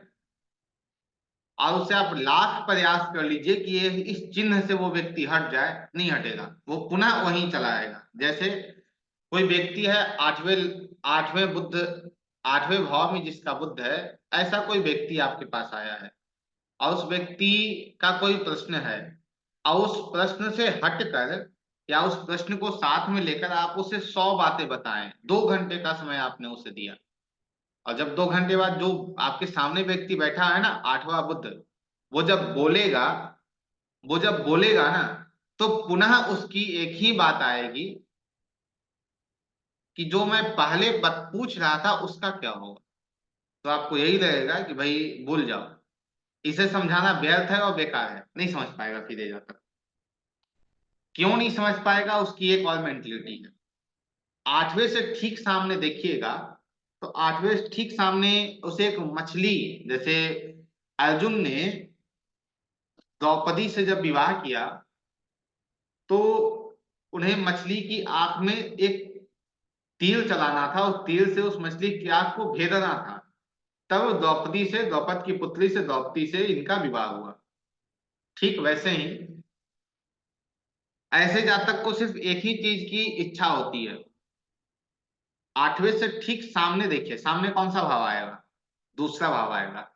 और उसे आप लाख प्रयास कर लीजिए कि ये इस चिन्ह से वो व्यक्ति हट जाए, नहीं हटेगा, वो पुनः वहीं चला आएगा। जैसे कोई व्यक्ति है आठवें आठवें बुद्ध आठवें भाव में जिसका बुद्ध है, ऐसा कोई व्यक्ति आपके पास आया है और उस व्यक्ति का कोई प्रश्न है, और उस प्रश्न से हटकर या उस प्रश्न को साथ में लेकर आप उसे 100 बातें बताएं। 2 घंटे का समय आपने उसे दिया, और जब 2 घंटे बाद जो आपके सामने व्यक्ति बैठा है ना, आठवां बुद्ध, वो जब बोलेगा वो जब बोलेगा ना, तो पुनः उसकी एक ही बात आएगी कि जो मैं पहले पूछ रहा था उसका क्या होगा। तो आपको यही लगेगा कि भाई भूल जाओ, इसे समझाना व्यर्थ है और बेकार है, नहीं समझ पाएगा फिर जाकर। क्यों नहीं समझ पाएगा? उसकी एक और मेंटलिटी है। आठवें से ठीक सामने देखिएगा, तो आठवें से ठीक सामने उसे एक मछली, जैसे अर्जुन ने द्रौपदी से जब विवाह किया तो उन्हें मछली की आंख में एक तीर चलाना था, उस तीर से उस मछली की आंख को घेरना था। तब द्रौपद की पुत्री से द्रौपदी से इनका विवाह हुआ। ठीक वैसे ही ऐसे जातक को सिर्फ एक ही चीज की इच्छा होती है। 8वें से ठीक सामने देखिए, सामने कौन सा भाव आएगा? दूसरा भाव आएगा।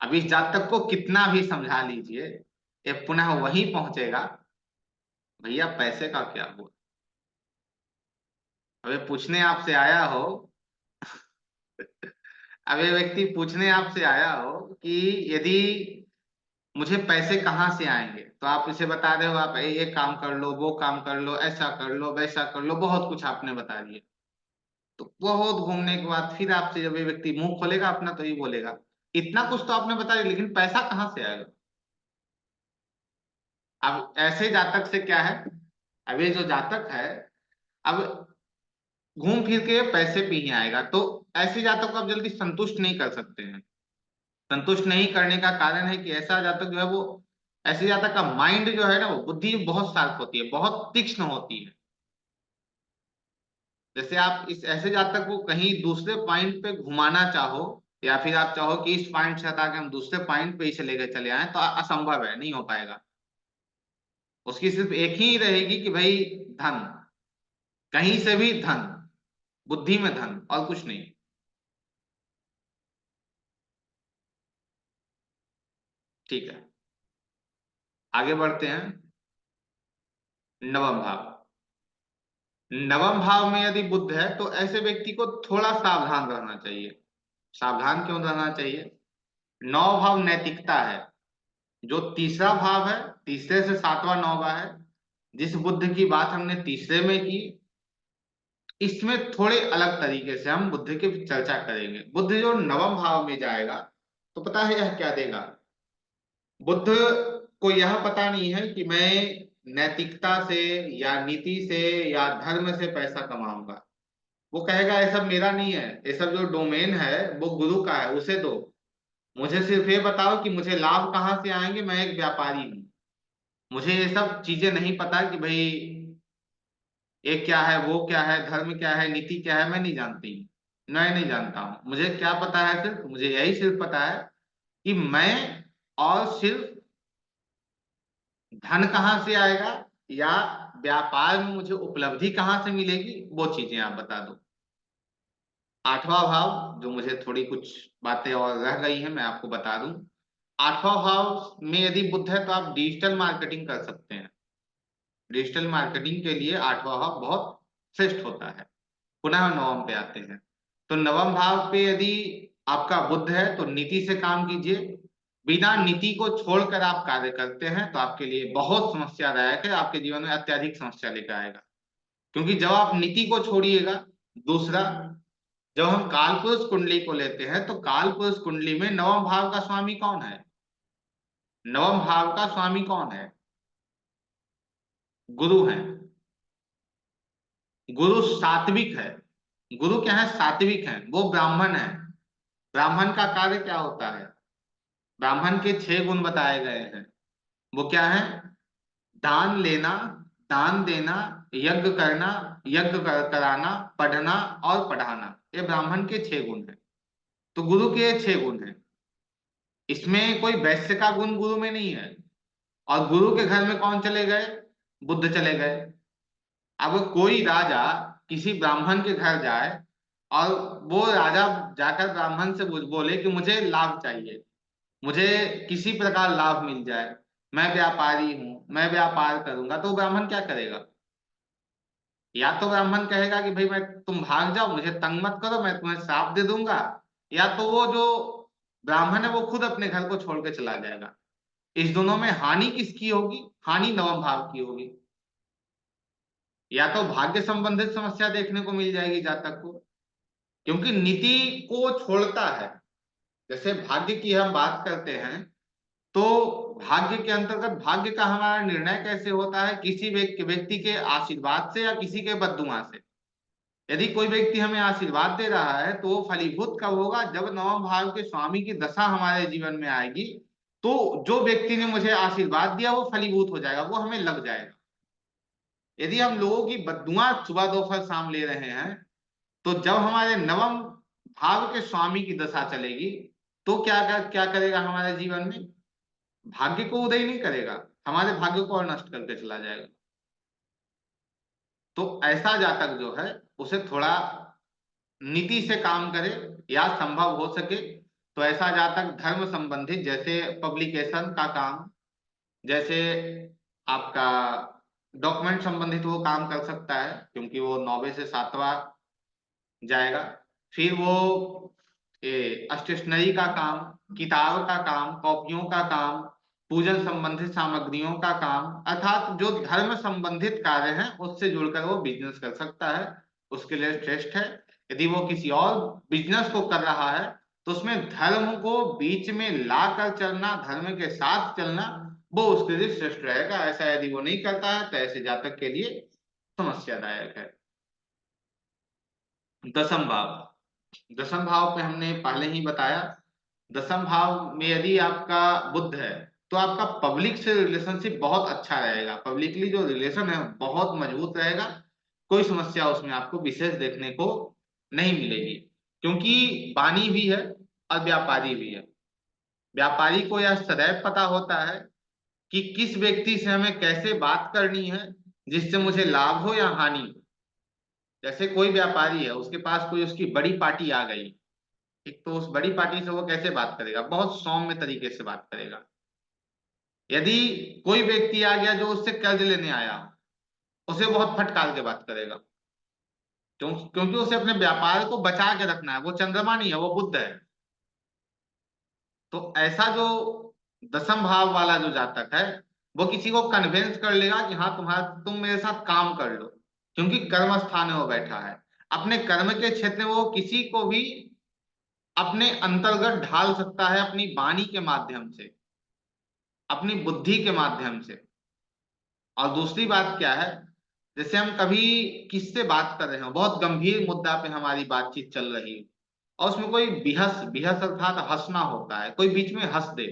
अब इस जातक को कितना भी समझा लीजिए, ये पुनः वहीं पहुंचेगा, भैया पैसे का क्या हुआ। अब ये पूछने आपसे आया हो अब ये व्यक्ति पूछने आपसे आया हो कि यदि मुझे पैसे कहाँ से आएंगे, तो आप इसे बता रहे हो आप ये काम कर लो, वो काम कर लो, ऐसा कर लो, वैसा कर लो, बहुत कुछ आपने बता दिया। तो बहुत घूमने के बाद फिर आपसे जब ये व्यक्ति मुंह खोलेगा अपना, तो ये बोलेगा इतना कुछ तो आपने बता दिया, लेकिन पैसा कहाँ से आएगा। अब ऐसे जातक से क्या है, अब ये जो जातक है, अब घूम फिर के पैसे पे ही आएगा। तो ऐसे जातक को आप जल्दी संतुष्ट नहीं कर सकते हैं। संतुष्ट नहीं करने का कारण है कि ऐसा जातक जो है वो, ऐसे जातक का माइंड जो है ना, वो बुद्धि बहुत शार्प होती है, बहुत तीक्ष्ण होती है। जैसे आप इस ऐसे जातक को कहीं दूसरे पॉइंट पे घुमाना चाहो, या फिर आप चाहो कि इस पॉइंट से हटा के हम दूसरे पॉइंट पे ही चले आए, तो असंभव है, नहीं हो पाएगा। उसकी सिर्फ एक ही रहेगी कि भाई धन, कहीं से भी धन, बुद्धि में धन, और कुछ नहीं। ठीक है, आगे बढ़ते हैं। नवम भाव। नवम भाव में यदि बुध है, तो ऐसे व्यक्ति को थोड़ा सावधान रहना चाहिए। सावधान क्यों रहना चाहिए? नौ भाव नैतिकता है। जो तीसरा भाव है, तीसरे से 7वां 9वां है, जिस बुद्ध की बात हमने तीसरे में की, इसमें थोड़े अलग तरीके से हम बुद्ध की चर्चा करेंगे। बुद्ध जो नवम भाव में जाएगा, तो पता है यह क्या देगा? बुद्ध को यह पता नहीं है कि मैं नैतिकता से या नीति से या धर्म से पैसा कमाऊंगा। वो कहेगा ये सब मेरा नहीं है, ये सब जो डोमेन है वो गुरु का है, उसे दो। मुझे सिर्फ ये बताओ कि मुझे लाभ कहाँ से आएंगे, मैं एक व्यापारी हूँ। मुझे ये सब चीजें नहीं पता कि भाई ये क्या है, वो क्या है, धर्म क्या है, नीति क्या है, मैं नहीं जानती। मैं नहीं जानता हूँ। मुझे क्या पता है, सिर्फ मुझे यही सिर्फ पता है कि मैं, और सिर्फ धन कहाँ से आएगा या व्यापार में मुझे उपलब्धि कहाँ से मिलेगी, वो चीजें आप बता दो। 8वां भाव, जो मुझे थोड़ी कुछ बातें और रह गई हैं, मैं आपको बता दूं। 8वां भाव में यदि बुध है, तो आप डिजिटल मार्केटिंग कर सकते हैं। डिजिटल मार्केटिंग के लिए 8वां भाव बहुत श्रेष्ठ होता है। पुनः नवम पे आते हैं। तो नवम भाव पे यदि आपका बुध है, तो नीति से काम कीजिए। बिना नीति को छोड़कर आप कार्य करते हैं, तो आपके लिए बहुत समस्यादायक है, आपके जीवन में अत्यधिक समस्या लेकर आएगा। क्योंकि जब आप नीति को छोड़िएगा, दूसरा, जब हम काल पुरुष कुंडली को लेते हैं, तो काल पुरुष कुंडली में नवम भाव का स्वामी कौन है? नवम भाव का स्वामी कौन है? गुरु है। गुरु सात्विक है। गुरु क्या है? सात्विक है, वो ब्राह्मण है। ब्राह्मण का कार्य क्या होता है? ब्राह्मण के 6 गुण बताए गए हैं। वो क्या है? दान लेना, दान देना, यज्ञ करना, कराना, पढ़ना और पढ़ाना, ये ब्राह्मण के 6 गुण हैं। तो गुरु के 6 गुण हैं। इसमें कोई वैश्य का गुण गुरु में नहीं है। और गुरु के घर में कौन चले गए? बुद्ध चले गए। अब कोई राजा किसी ब्राह्मण के घर जाए, और वो राजा जाकर ब्राह्मण से बोले कि मुझे लाभ चाहिए, मुझे किसी प्रकार लाभ मिल जाए, मैं व्यापारी हूं, मैं व्यापार करूंगा, तो ब्राह्मण क्या करेगा? या तो ब्राह्मण कहेगा कि भाई मैं, तुम भाग जाओ, मुझे तंग मत करो, मैं तुम्हें श्राप दे दूंगा। या तो वो जो ब्राह्मण है वो खुद अपने घर को छोड़ के चला जाएगा। इस दोनों में हानि किसकी होगी? हानि नवम भाव की होगी। या तो भाग्य संबंधित समस्या देखने को मिल जाएगी जातक को, क्योंकि नीति को छोड़ता है। जैसे भाग्य की हम बात करते हैं, तो भाग्य के अंतर्गत, भाग्य का हमारा निर्णय कैसे होता है? किसी व्यक्ति के आशीर्वाद से या किसी के बद्दुआ से। यदि कोई व्यक्ति हमें आशीर्वाद दे रहा है, तो वो फलीभूत कब होगा? जब नवम भाव के स्वामी की दशा हमारे जीवन में आएगी, तो जो व्यक्ति ने मुझे आशीर्वाद दिया वो फलीभूत हो जाएगा, वो हमें लग जाएगा। यदि हम लोगों की बद्दुआ सुबह दोपहर शाम ले रहे हैं, तो जब हमारे नवम भाव के स्वामी की दशा चलेगी तो क्या करेगा हमारे जीवन में? भाग्य को उदय नहीं करेगा, हमारे भाग्य को और नष्ट करके चला जाएगा। तो ऐसा जातक जो है उसे थोड़ा नीति से काम करे, या संभव हो सके तो ऐसा जातक धर्म संबंधित जैसे पब्लिकेशन का काम, जैसे आपका डॉक्यूमेंट संबंधित वो काम कर सकता है, क्योंकि वो 9वें से 7वां जाएगा। फिर वो स्टेशनरी का काम, किताब का काम, कॉपियों का काम, पूजन संबंधित सामग्रियों का काम, अर्थात जो धर्म संबंधित कार्य हैं उससे जुड़कर वो बिजनेस कर सकता है, उसके लिए श्रेष्ठ है। यदि वो किसी और बिजनेस को कर रहा है तो उसमें धर्म को बीच में लाकर चलना, धर्म के साथ चलना, वो उसके लिए श्रेष्ठ रहेगा। ऐसा यदि वो नहीं करता है तो ऐसे जातक के लिए समस्यादायक है। दसम भाव, दसम भाव पे हमने पहले ही बताया, दसम भाव में यदि आपका बुध है तो आपका पब्लिक से रिलेशनशिप बहुत अच्छा रहेगा, पब्लिकली जो रिलेशन है बहुत मजबूत रहेगा, कोई समस्या उसमें आपको विशेष देखने को नहीं मिलेगी, क्योंकि वाणी भी है और व्यापारी भी है। व्यापारी को यह सदैव पता होता है कि किस व्यक्ति से हमें कैसे बात करनी है जिससे मुझे लाभ हो या हानि हो। जैसे कोई व्यापारी है, उसके पास कोई उसकी बड़ी पार्टी आ गई, एक तो उस बड़ी पार्टी से वो कैसे बात करेगा? बहुत सौम्य तरीके से बात करेगा। यदि कोई व्यक्ति आ गया जो उससे कर्ज लेने आया, उसे बहुत फटकार के बात करेगा, क्योंकि उसे अपने व्यापार को बचा के रखना है, वो चंद्रमा नहीं है, वो बुध है। तो ऐसा जो दसम भाव वाला जो जातक है वो किसी को कन्विंस कर लेगा कि हाँ तुम मेरे साथ काम कर लो, क्योंकि कर्म स्थान में वो बैठा है। अपने कर्म के क्षेत्र में वो किसी को भी अपने अंतर्गत ढाल सकता है, अपनी वाणी के माध्यम से, अपनी बुद्धि के माध्यम से। और दूसरी बात क्या है, जैसे हम कभी किससे बात कर रहे हो, बहुत गंभीर मुद्दा पे हमारी बातचीत चल रही है और उसमें कोई बिहस बिहस अर्थात हंसना होता है, कोई बीच में हंस दे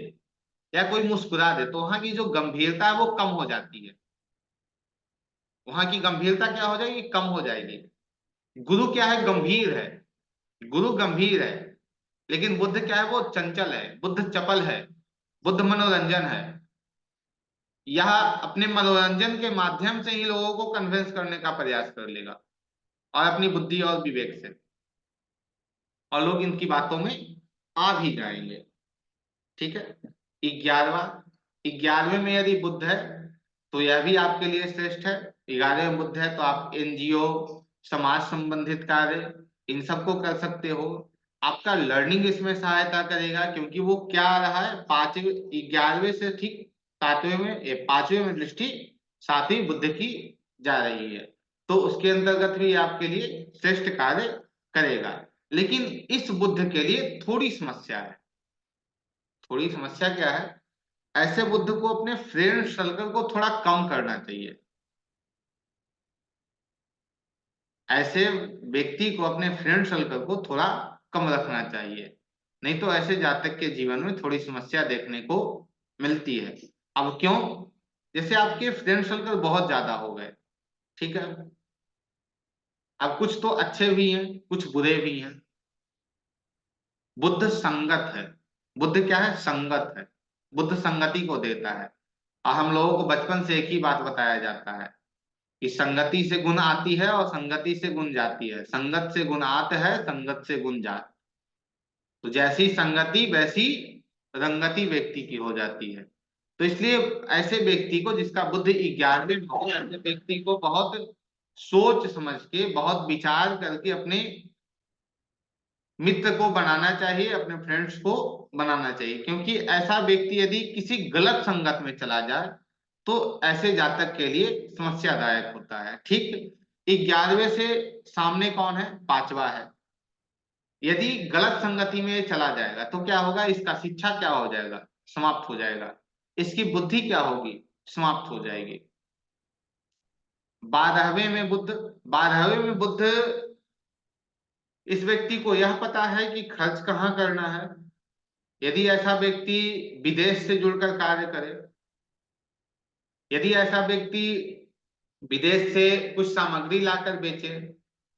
या कोई मुस्कुरा दे, तो वहां की जो गंभीरता है वो कम हो जाती है। वहां की गंभीरता क्या हो जाएगी? कम हो जाएगी। गुरु क्या है? गंभीर है, गुरु गंभीर है। लेकिन बुद्ध क्या है? वो चंचल है, बुद्ध चपल है, बुद्ध मनोरंजन है। यह अपने मनोरंजन के माध्यम से ही लोगों को कन्विंस करने का प्रयास कर लेगा, और अपनी बुद्धि और विवेक से, और लोग इनकी बातों में आ भी जाएंगे। ठीक है। 11वां, 11वें में यदि बुध है तो यह भी आपके लिए श्रेष्ठ है। 11वें में बुध है तो आप एनजीओ, समाज संबंधित कार्य, इन सबको कर सकते हो। आपका लर्निंग इसमें सहायता करेगा, क्योंकि वो क्या आ रहा है, 5वें 11वें से ठीक 7वें में, 5वें में दृष्टि 7वीं बुध की जा रही है, तो उसके अंतर्गत भी आपके लिए श्रेष्ठ कार्य करेगा। लेकिन इस बुध के लिए थोड़ी समस्या है। थोड़ी समस्या क्या है? ऐसे बुद्ध को अपने फ्रेंड सर्कल को थोड़ा कम करना चाहिए। ऐसे व्यक्ति को अपने फ्रेंड सर्कल को थोड़ा कम रखना चाहिए, नहीं तो ऐसे जातक के जीवन में थोड़ी समस्या देखने को मिलती है। अब क्यों? जैसे आपके फ्रेंड सर्कल बहुत ज्यादा हो गए, ठीक है, अब कुछ तो अच्छे भी हैं, कुछ बुरे भी हैं। बुद्ध संगत है, बुद्ध क्या है? संगत है। बुद्ध संगति को देता है, और हम लोगों को बचपन से एक ही बात बताया जाता है कि संगति से गुण आती है और संगति से गुण जाती है, संगत से गुण आत है, संगत से गुण जात। तो जैसी संगति वैसी रंगति व्यक्ति की हो जाती है। तो इसलिए ऐसे व्यक्ति को जिसका बुद्धि 11वें भाव, ऐसे व्यक्ति को बहुत सोच समझ के, बहुत विचार करके अपने मित्र को बनाना चाहिए, अपने फ्रेंड्स को बनाना चाहिए, क्योंकि ऐसा व्यक्ति यदि किसी गलत संगत में चला जाए तो ऐसे जातक के लिए समस्यादायक होता है। ठीक, 11वें से सामने कौन है? 5वां है। यदि गलत संगति में चला जाएगा तो क्या होगा? इसका शिक्षा क्या हो जाएगा? समाप्त हो जाएगा। इसकी बुद्धि क्या होगी? समाप्त हो जाएगी। 12वें में बुद्ध, 12वें में बुद्ध, इस व्यक्ति को यह पता है कि खर्च कहाँ करना है। यदि ऐसा व्यक्ति विदेश से जुड़कर कार्य करे, यदि ऐसा व्यक्ति विदेश से कुछ सामग्री लाकर बेचे,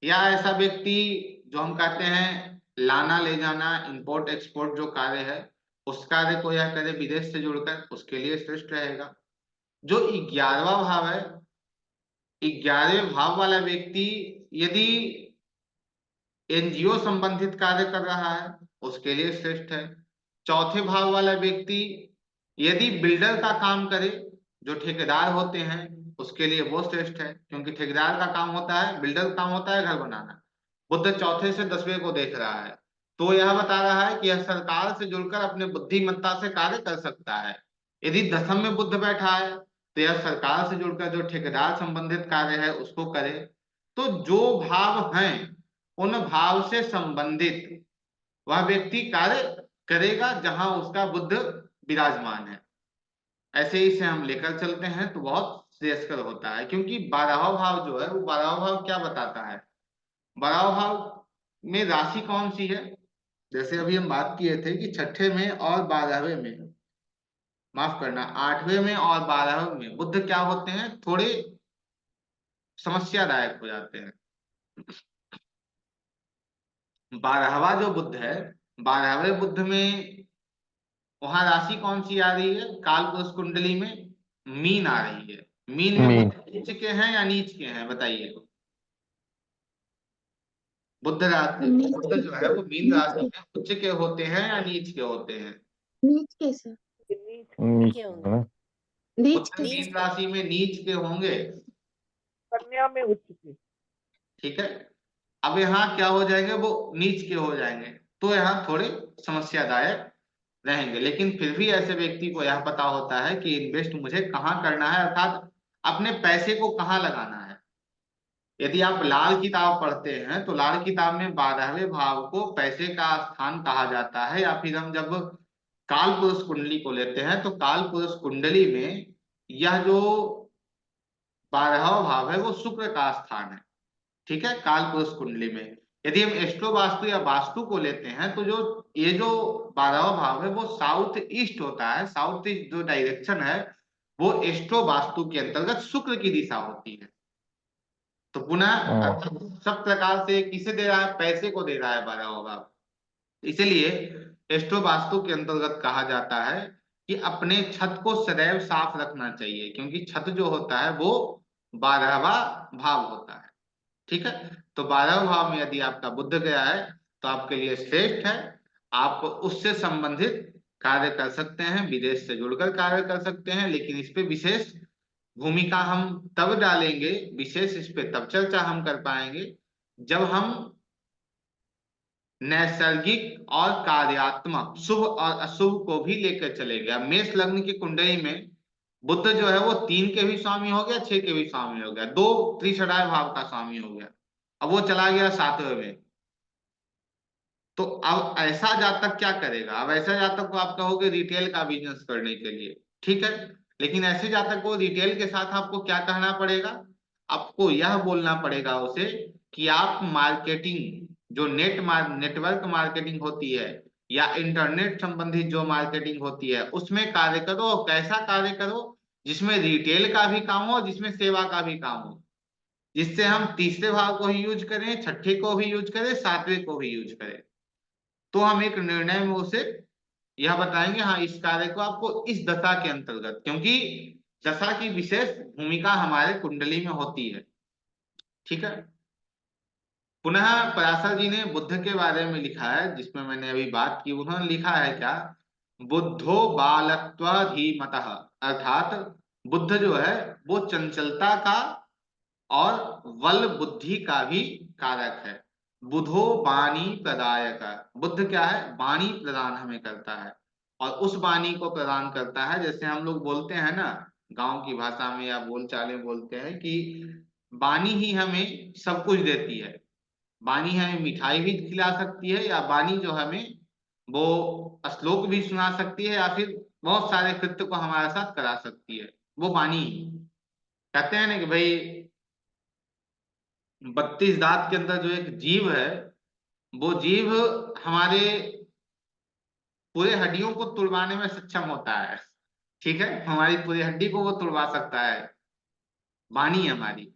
या ऐसा व्यक्ति जो हम कहते हैं लाना ले जाना, इंपोर्ट एक्सपोर्ट जो कार्य है उस कार्य को यह करे विदेश से जुड़कर, उसके लिए श्रेष्ठ रहेगा। जो 11वां भाव है, 11वें भाव वाला व्यक्ति यदि एनजीओ संबंधित कार्य कर रहा है उसके लिए श्रेष्ठ है। चौथे भाव वाला व्यक्ति यदि बिल्डर का काम करे, जो ठेकेदार होते हैं उसके लिए वो श्रेष्ठ है, क्योंकि ठेकेदार का काम होता है, बिल्डर का काम होता है घर बनाना। बुद्ध चौथे से 10वें को देख रहा है, तो यह बता रहा है कि यह सरकार से जुड़कर अपने बुद्धिमत्ता से कार्य कर सकता है। यदि 10वीं में बुद्ध बैठा है तो यह सरकार से जुड़कर जो ठेकेदार संबंधित कार्य है उसको करे। तो जो भाव हैं उन भाव से संबंधित वह व्यक्ति कार्य करेगा जहां उसका बुद्ध विराजमान है। ऐसे ही से हम लेकर चलते हैं तो बहुत श्रेयस्कर होता है, क्योंकि 12वां भाव जो है वो 12वां भाव क्या बताता है? 12वां भाव में राशि कौन सी है? जैसे अभी हम बात किए थे कि छठे में और 12वें में, माफ करना 8वें में और 12वें में बुद्ध क्या होते हैं? थोड़े समस्यादायक हो जाते हैं। 12वां जो बुद्ध है, 12वें बुद्ध में वहां राशि कौन सी आ रही है? कालपुरुष कुंडली में मीन आ रही है। मीन में मीन। बुद्ध उच्च के हैं या नीच के हैं? बताइए। बुद्ध राशि, बुद्ध जो है वो मीन राशि में उच्च के होते हैं या नीच के होते हैं? नीच कैसे? नीच नीच के होंगे। ना। नीच बुद्ध कैसे? मीन राशि में नीच के होंगे, कन्या में उच्च की। ठीक है। अब यहाँ क्या हो जाएंगे? वो नीच के हो जाएंगे, तो यहाँ थोड़े समस्यादायक रहेंगे। लेकिन फिर भी ऐसे व्यक्ति को यह पता होता है कि इन्वेस्ट मुझे कहाँ करना है, अर्थात अपने पैसे को कहाँ लगाना है। यदि आप लाल किताब पढ़ते हैं तो लाल किताब में 12वें भाव को पैसे का स्थान कहा जाता है, या फिर हम जब काल पुरुष कुंडली को लेते हैं तो काल पुरुष कुंडली में यह जो 12वां भाव है वो शुक्र का स्थान है, ठीक है, काल पुरुष कुंडली में। यदि हम एस्ट्रो वास्तु या वास्तु को लेते हैं तो जो ये जो 12वां भाव है वो साउथ ईस्ट होता है। साउथ ईस्ट जो डायरेक्शन है वो एस्ट्रो वास्तु के अंतर्गत शुक्र की दिशा होती है। तो पुनः सब प्रकार से किसे दे रहा है? पैसे को दे रहा है 12वां भाव। इसलिए एस्ट्रो वास्तु के अंतर्गत कहा जाता है कि अपने छत को सदैव साफ रखना चाहिए, क्योंकि छत जो होता है वो 12वां भाव होता है, ठीक है। तो 12वें भाव में यदि आपका बुद्ध गया है तो आपके लिए श्रेष्ठ है। आप उससे संबंधित कार्य कर सकते हैं, विदेश से जुड़कर कार्य कर सकते हैं, लेकिन इस पे विशेष भूमिका हम तब डालेंगे, विशेष इस पे तब चर्चा हम कर पाएंगे जब हम नैसर्गिक और कार्यात्मक शुभ और अशुभ को भी लेकर चलेंगे। अब मेष लग्न की कुंडली में बुद्ध जो है वो 3 के भी स्वामी हो गया, 6 के भी स्वामी हो गया, 2 त्रिषणाय भाव का स्वामी हो गया। अब वो चला गया 7वें में। तो अब ऐसा जातक क्या करेगा? अब ऐसा जातक को आप कहोगे रिटेल का बिजनेस करने के लिए, ठीक है, लेकिन ऐसे जातक को रिटेल के साथ आपको क्या कहना पड़ेगा? आपको यह बोलना पड़ेगा उसे कि आप मार्केटिंग, जो नेटवर्क मार्केटिंग होती है या इंटरनेट संबंधित जो मार्केटिंग होती है उसमें कार्य करो। और कैसा कार्य करो? जिसमें रिटेल का भी काम हो, जिसमें सेवा का भी काम हो, जिससे हम तीसरे भाव को ही यूज करें, छठे को भी यूज करें, 7वें को भी यूज करें। तो हम एक निर्णय में उसे यह बताएंगे, हाँ इस कार्य को आपको इस दशा के अंतर्गत, क्योंकि दशा की विशेष भूमिका हमारे कुंडली में होती है, ठीक है। पुनः पराशर जी ने बुद्ध के बारे में लिखा है, जिसमें मैंने अभी बात की। उन्होंने लिखा है क्या? बुद्धो बालत्वाधीमतः, अर्थात बुद्ध जो है वो चंचलता का और बल बुद्धि का भी कारक है। बुधो वाणी प्रदायक, बुद्ध क्या है? वाणी प्रदान हमें करता है, और उस वाणी को प्रदान करता है, जैसे हम लोग बोलते हैं ना गांव की भाषा में या बोलचाल में बोलते हैं कि वाणी ही हमें सब कुछ देती है। वाणी हमें मिठाई भी खिला सकती है, या वाणी जो हमें वो श्लोक भी सुना सकती है, या फिर बहुत सारे कृत्य को हमारे साथ करा सकती है। वो वाणी कहते हैं ना कि भाई 32 दांत के अंदर जो एक जीव है, वो जीव हमारे पूरे हड्डियों को तुड़वाने में सक्षम होता है, ठीक है, हमारी पूरी हड्डी को वो तुड़वा सकता है, वाणी हमारी।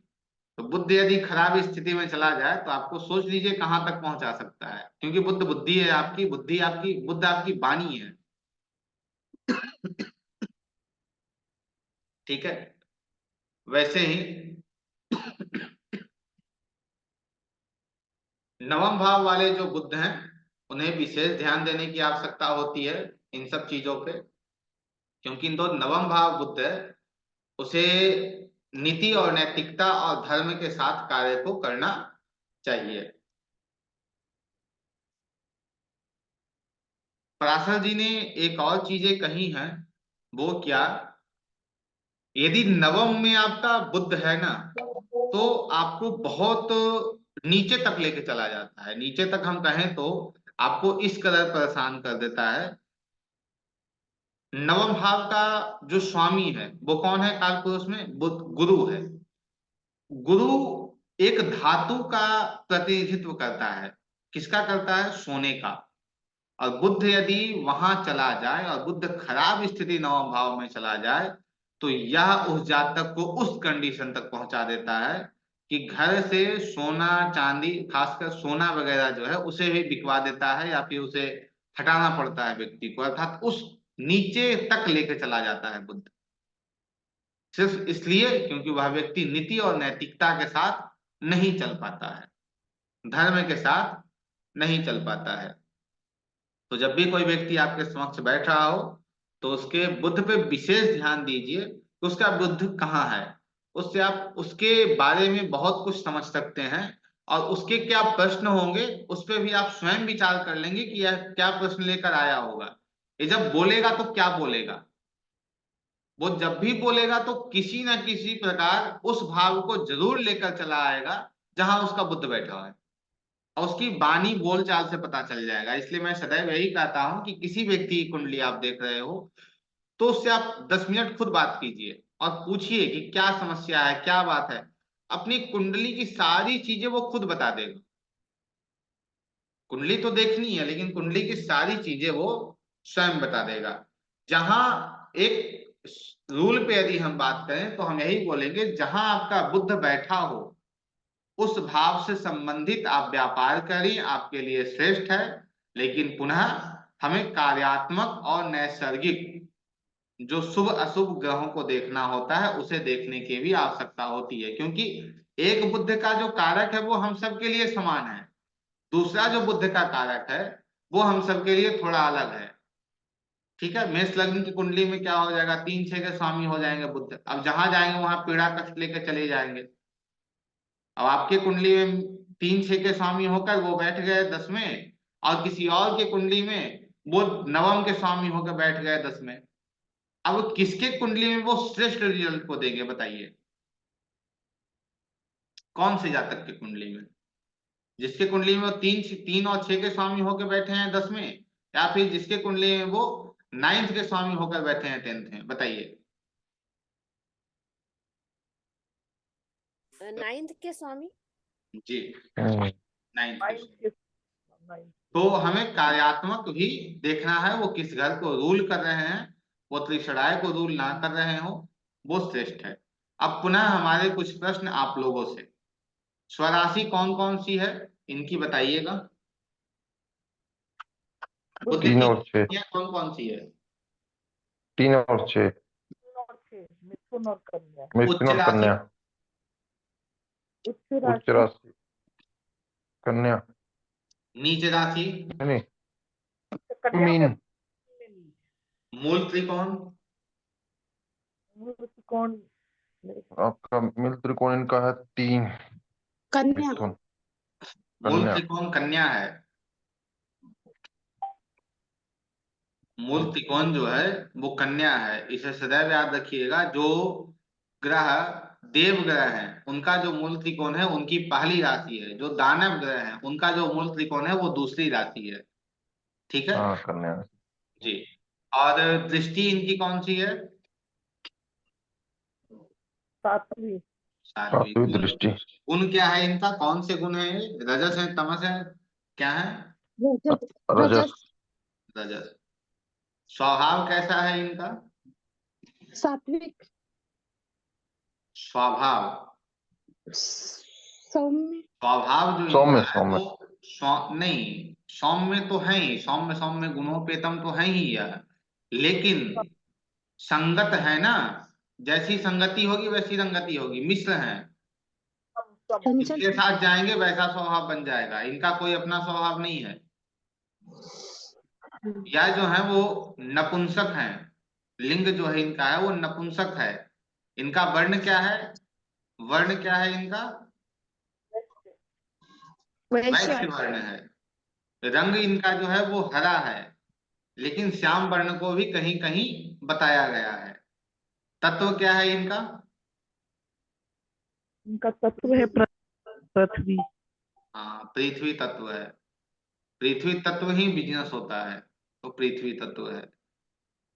तो बुद्ध यदि खराब स्थिति में चला जाए तो आपको सोच लीजिए कहां तक पहुंचा सकता है, क्योंकि बुद्ध बुद्धि है आपकी, बुद्धि आपकी, बुद्ध आपकी वाणी है। ठीक है। वैसे ही नवम भाव वाले जो बुद्ध हैं उन्हें विशेष ध्यान देने की आवश्यकता होती है इन सब चीजों पे, क्योंकि इन दो नवम भाव बुद्ध है उसे नीति और नैतिकता और धर्म के साथ कार्य को करना चाहिए। पराशर जी ने एक और चीजें कही हैं, वो क्या, यदि नवम में आपका बुद्ध है ना तो आपको बहुत नीचे तक लेके चला जाता है। नीचे तक हम कहें तो आपको इस कदर परेशान कर देता है। नवम भाव का जो स्वामी है वो कौन है काल पुरुष में, बुद्ध गुरु है। गुरु एक धातु का प्रतिनिधित्व करता है, किसका करता है, सोने का। और बुद्ध यदि वहां चला जाए और बुद्ध खराब स्थिति नवम भाव में चला जाए तो यह उस जातक को उस कंडीशन तक पहुंचा देता है कि घर से सोना चांदी, खासकर सोना वगैरह जो है उसे भी बिकवा देता है या फिर उसे हटाना पड़ता है व्यक्ति को, अर्थात उस नीचे तक लेके चला जाता है बुद्ध, सिर्फ इसलिए क्योंकि वह व्यक्ति नीति और नैतिकता के साथ नहीं चल पाता है, धर्म के साथ नहीं चल पाता है। तो जब भी कोई व्यक्ति आपके समक्ष बैठ रहा हो तो उसके बुद्ध पे विशेष ध्यान दीजिए कि उसका बुद्ध कहाँ है। उससे आप उसके बारे में बहुत कुछ समझ सकते हैं और उसके क्या प्रश्न होंगे उस पर भी आप स्वयं विचार कर लेंगे कि यह क्या प्रश्न लेकर आया होगा। ये जब बोलेगा तो क्या बोलेगा, वो जब भी बोलेगा तो किसी ना किसी प्रकार उस भाव को जरूर लेकर चला आएगा जहां उसका बुद्ध बैठा है, और उसकी वाणी बोलचाल से पता चल जाएगा। इसलिए मैं सदैव यही कहता हूं कि किसी व्यक्ति की कुंडली आप देख रहे हो तो उससे आप 10 मिनट खुद बात कीजिए और पूछिए कि क्या समस्या है, क्या बात है। अपनी कुंडली की सारी चीजें वो खुद बता देगा। कुंडली तो देखनी है लेकिन कुंडली की सारी चीजें वो स्वयं बता देगा। जहां एक रूल पे यदि हम बात करें तो हम यही बोलेंगे, जहां आपका बुद्ध बैठा हो उस भाव से संबंधित आप व्यापार करें, आपके लिए श्रेष्ठ है। लेकिन पुनः हमें कार्यात्मक और नैसर्गिक जो शुभ अशुभ ग्रहों को देखना होता है उसे देखने की भी आवश्यकता होती है, क्योंकि एक बुद्ध का जो कारक है वो हम सबके लिए समान है, दूसरा जो बुद्ध का कारक है वो हम सबके लिए थोड़ा अलग है। ठीक है। मेष लग्न की कुंडली में क्या हो जाएगा, 3-6 के स्वामी हो जाएंगे बुद्ध, अब जहां जाएंगे वहां पीड़ा कष्ट लेकर चले जाएंगे। अब आपके कुंडली में 3-6 के स्वामी होकर वो बैठ गए 10 में, और किसी और के कुंडली में वो नवम के स्वामी होकर बैठ गए 10 में। अब किसके कुंडली में वो श्रेष्ठ रिजल्ट को देंगे बताइए, कौन से जातक के कुंडली में, जिसके कुंडली में वो 3 और 6 के स्वामी होकर बैठे हैं 10 में, या फिर जिसके कुंडली में वो 9th के स्वामी होकर बैठे हैं 10th में, बताइए। 9th के स्वामी। जी 9th के माइंड स्वामी। के माइंड तो हमें कार्यात्मक भी देखना है, वो किस घर को रूल कर रहे हैं, वो त्रिषणाय को रूल ना कर रहे हो, वो श्रेष्ठ है। अब पुनः हमारे कुछ प्रश्न आप लोगों से, स्वराशि कौन कौन सी है इनकी बताइएगा। बुद्ध की 3 और 6। राशियां कौन कौन सी है, 3 और 6। और 6 मिथुन और कन्या। मिथुन उच्च और राशि, कन्या। उच्च उच्च राशि राशि कन्या। नीच राशि, नहीं कन्या मीन। में नीच। मूल त्रिकोण, मूल त्रिकोण मेरे ख्याल आपका मिल त्रिकोण इनका है 3। कन्या। मिथुन मूल कन्या। त्रिकोण कन्या है। मूल त्रिकोण जो है वो कन्या है, इसे सदैव याद रखिएगा। जो ग्रह देव ग्रह हैं उनका जो मूल त्रिकोण है उनकी पहली राशि है, जो दानव ग्रह हैं उनका जो मूल त्रिकोण है वो दूसरी राशि है। ठीक है हाँ कन्या। जी। और दृष्टि इनकी कौन सी है, सातवीं। सातवीं। सातवीं गुण, दृष्टि। गुण क्या है इनका, कौन से गुण है ये? रजस है, तमस है, क्या है? रजत। रजस। रजत। रजस। स्वभाव कैसा है इनका, सात्विक। स्वभाव सौम्य स्वभाव जो सौम्य, इनका है सौम्य। वो नहीं, सौम्य तो है ही, सौम्य सौम्य गुणोपेतम तो है ही यह, लेकिन संगत है ना, जैसी संगति होगी वैसी रंगति होगी, मिश्र है। सम चंचल इसके साथ जाएंगे वैसा स्वभाव बन जाएगा, इनका कोई अपना स्वभाव नहीं है। यह जो है वो नपुंसक है, लिंग जो है इनका है वो नपुंसक है। इनका वर्ण क्या है, वर्ण क्या है इनका, वैश्य वैश्य वर्ण है। रंग इनका जो है वो हरा है, लेकिन श्याम वर्ण को भी कहीं कहीं बताया गया है। तत्व क्या है इनका, इनका तत्व है पृथ्वी। हाँ पृथ्वी तत्व है। पृथ्वी तत्व ही बिजनेस होता है, तो पृथ्वी तत्व है।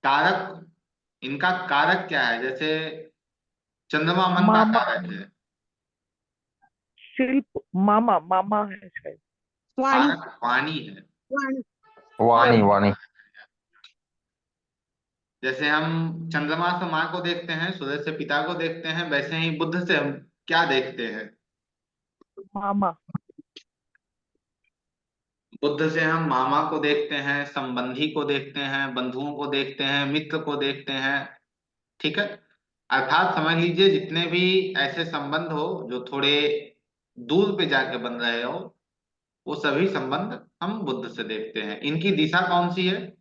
कारक, इनका कारक क्या है, जैसे चंद्रमा मन का मामा, कारक है। शिल्प, मामा मामा है शायद। वाणी कारक पानी है, वाणी वाणी, वाणी। जैसे हम चंद्रमा से माँ को देखते हैं, सूरज से पिता को देखते हैं, वैसे ही बुद्ध से हम क्या देखते हैं, मामा, बुद्ध से हम मामा को देखते हैं, संबंधी को देखते हैं, बंधुओं को देखते हैं, मित्र को देखते हैं। ठीक है, अर्थात समझ लीजिए जितने भी ऐसे संबंध हो जो थोड़े दूर पे जाके बन रहे हो, वो सभी संबंध हम बुद्ध से देखते हैं। इनकी दिशा कौन सी है,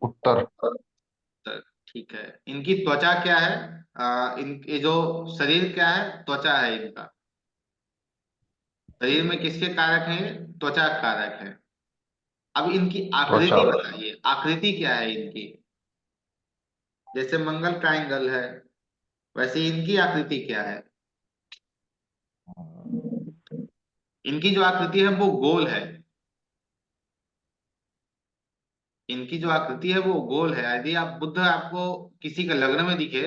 उत्तर। तो ठीक है। इनकी त्वचा क्या है, इनके जो शरीर क्या है, त्वचा है इनका। शरीर में किसके कारक हैं ये? त्वचा कारक है। अब इनकी त्वचा। आकृति बताइए, आकृति क्या है इनकी, जैसे मंगल ट्रायंगल है, वैसे इनकी आकृति क्या है, इनकी जो आकृति है वो गोल है। इनकी जो आकृति है वो गोल है। यदि आप बुद्ध आपको किसी के लग्न में दिखे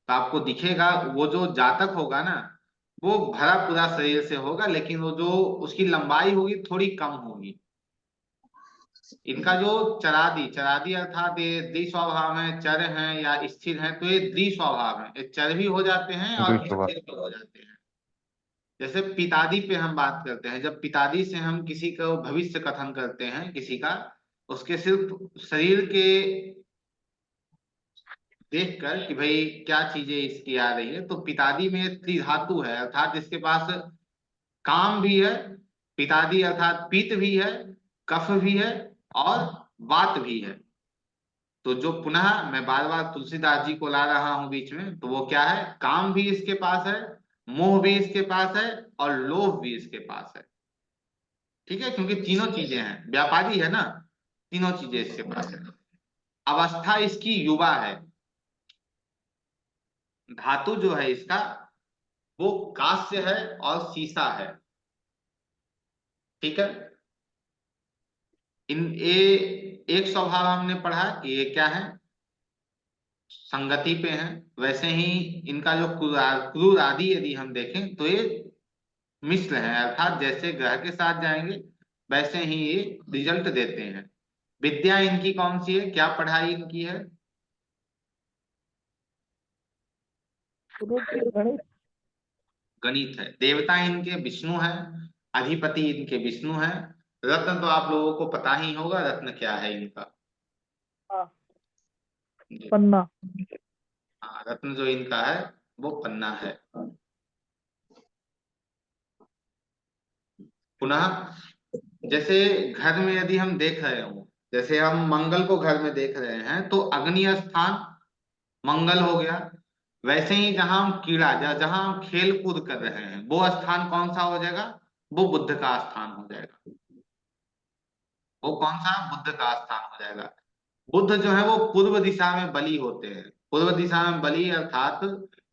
तो आपको दिखेगा वो जो जातक होगा ना, वो भरा पूरा शरीर से होगा, लेकिन वो जो उसकी लंबाई होगी थोड़ी कम होगी। इनका जो चरादि, चरादि अर्थात ये द्विस्वभाव है, चर हैं या स्थिर हैं, तो ये द्विस्वभाव है, ये चर भी हो जाते हैं और द्विस्वभाव। स्थिर भी हो जाते हैं। जैसे पितादी पे हम बात करते हैं, जब पितादी से हम किसी को भविष्य कथन करते हैं किसी का, उसके सिर्फ शरीर के देखकर कि भाई क्या चीजें इसकी आ रही है, तो पितादी में त्रिधातु है, अर्थात इसके पास काम भी है, पितादी अर्थात पित्त भी है, कफ भी है और वात भी है। तो जो पुनः मैं बार बार तुलसीदास जी को ला रहा हूं बीच में, तो वो क्या है, काम भी इसके पास है, मोह भी इसके पास है और लोभ भी इसके पास है। ठीक है, क्योंकि तीनों चीजें हैं, व्यापारी है ना, तीनों चीजें इसके पास है। अवस्था इसकी युवा है। धातु जो है इसका वो कांस्य है और सीसा है। ठीक है, इन एक स्वभाव हमने पढ़ा कि ये क्या है, संगति पे है। वैसे ही इनका जो क्रूर आदि यदि हम देखें तो ये मिश्र है, अर्थात जैसे ग्रह के साथ जाएंगे वैसे ही ये रिजल्ट देते हैं। विद्या इनकी कौन सी है, क्या पढ़ाई इनकी है, गणित। गणित है। देवता इनके विष्णु है, अधिपति इनके विष्णु है। रत्न तो आप लोगों को पता ही होगा, रत्न क्या है इनका, हाँ, जी। पन्ना। हाँ, रत्न जो इनका है वो पन्ना है। पुनः जैसे घर में यदि हम देख रहे हो, जैसे हम मंगल को घर में देख रहे हैं, तो अग्नि स्थान मंगल हो गया। वैसे ही जहां हम कीड़ा जहां हम खेल कूद कर रहे हैं, वो स्थान कौन सा हो जाएगा, वो बुद्ध का स्थान हो जाएगा। वो कौन सा, बुद्ध का स्थान हो जाएगा। बुद्ध जो है वो पूर्व दिशा में बली होते हैं। पूर्व दिशा में बली अर्थात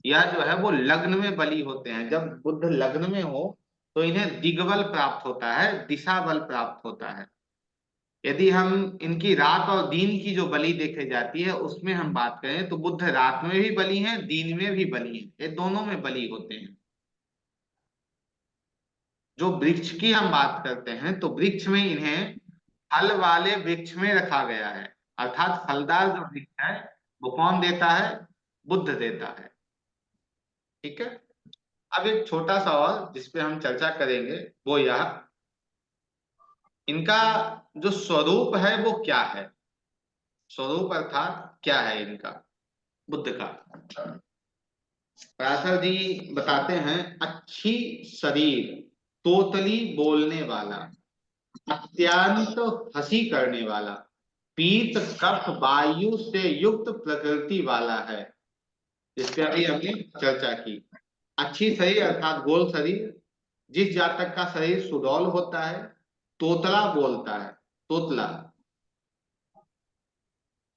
यह जो है वो लग्न में बली होते हैं। जब बुद्ध लग्न में हो तो इन्हें दिग्बल प्राप्त होता है, दिशा बल प्राप्त होता है। यदि हम इनकी रात और दिन की जो बलि देखे जाती है उसमें हम बात करें, तो बुद्ध रात में भी बली हैं, दिन में भी बली हैं, ये दोनों में बली होते हैं। जो वृक्ष की हम बात करते हैं तो वृक्ष में इन्हें फल वाले वृक्ष में रखा गया है, अर्थात फलदार जो वृक्ष है वो कौन देता है, बुद्ध देता है। ठीक है। अब एक छोटा सा और जिसपे हम चर्चा करेंगे वो यह, इनका जो स्वरूप है वो क्या है, स्वरूप अर्थात क्या है इनका, बुद्ध का। पराशर जी बताते हैं, अच्छी शरीर, तोतली बोलने वाला, अत्यंत हंसी करने वाला, पीत कफ वायु से युक्त प्रकृति वाला है, जिस पे अभी हमने चर्चा की। अच्छी शरीर अर्थात गोल शरीर, जिस जातक का शरीर सुडौल होता है, तोतला बोलता है, तोतला।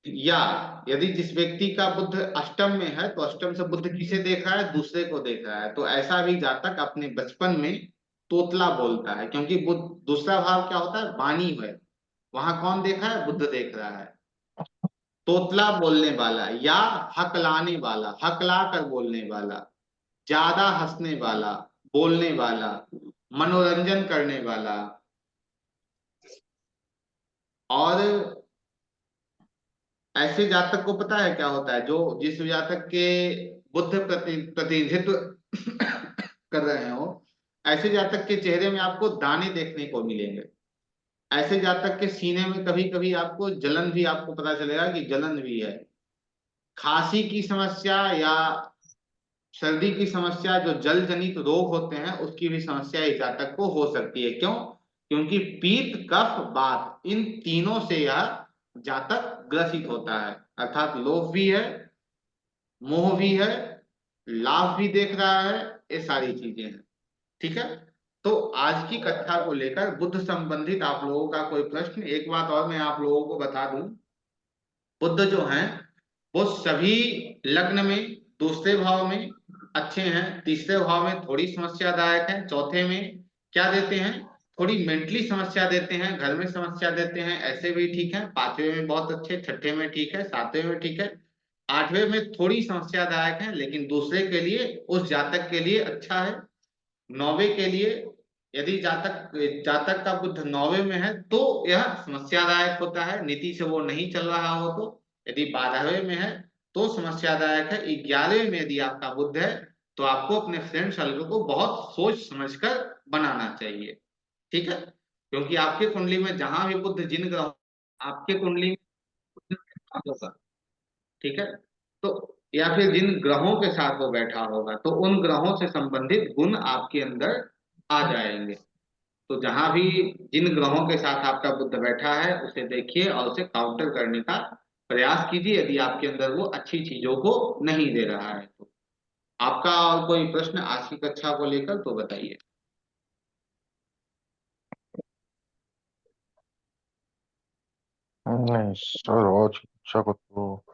या यदि जिस व्यक्ति का बुद्ध अष्टम में है तो अष्टम से बुद्ध किसे देख रहा है, दूसरे को देख रहा है, तो ऐसा भी जातक अपने बचपन में तोतला बोलता है, क्योंकि बुद्ध दूसरा भाव क्या होता है, वाणी है, वहां कौन देखा है, बुद्ध देख रहा है। तोतला बोलने वाला या हकलाने वाला, हकला कर बोलने वाला, ज्यादा हंसने वाला, बोलने वाला, मनोरंजन करने वाला। और ऐसे जातक को पता है क्या होता है, जो जिस जातक के बुद्ध प्रतिनिधित्व कर रहे हो, ऐसे जातक के चेहरे में आपको दाने देखने को मिलेंगे। ऐसे जातक के सीने में कभी कभी आपको जलन भी, आपको पता चलेगा कि जलन भी है। खांसी की समस्या या सर्दी की समस्या, जो जल जनित रोग होते हैं, उसकी भी समस्या इस जातक को हो सकती है। क्यों? क्योंकि पीत कफ वात, इन तीनों से यह जातक ग्रसित होता है, अर्थात लोभ भी है, मोह भी है, लाभ भी देख रहा है, ये सारी चीजें हैं। ठीक है। तो आज की कक्षा को लेकर बुद्ध संबंधित आप लोगों का कोई प्रश्न? एक बात और मैं आप लोगों को बता दूं, बुद्ध जो हैं वो सभी लग्न में दूसरे भाव में अच्छे हैं, तीसरे भाव में थोड़ी समस्यादायक है, चौथे में क्या देते हैं, थोड़ी मेंटली समस्या देते हैं, घर में समस्या देते हैं, ऐसे भी ठीक है, पांचवें में बहुत अच्छे, छठे में ठीक है, सातवें में ठीक है, आठवें में थोड़ी समस्यादायक है, लेकिन दूसरे के लिए, उस जातक के लिए अच्छा है। नौवे के लिए, यदि जातक जातक का बुद्ध नौवे में है तो यह समस्यादायक होता है, नीति से वो नहीं चल रहा हो तो। यदि 12वें में है तो समस्यादायक है। 11वें में यदि आपका बुद्ध है तो आपको अपने फ्रेंड सर्कल को बहुत सोच समझकर बनाना चाहिए। ठीक है। क्योंकि आपके कुंडली में जहां भी बुद्ध जिन ग्रह, आपके कुंडली में बुद्ध के साथ होगा, ठीक है, तो या फिर जिन ग्रहों के साथ वो बैठा होगा तो उन ग्रहों से संबंधित गुण आपके अंदर आ जाएंगे। तो जहां भी जिन ग्रहों के साथ आपका बुद्ध बैठा है उसे देखिए और उसे काउंटर करने का प्रयास कीजिए, यदि आपके अंदर वो अच्छी चीजों को नहीं दे रहा है तो। आपका और कोई प्रश्न आज की कक्षा को लेकर तो बताइए। नहीं सर, और शिक्षा को तो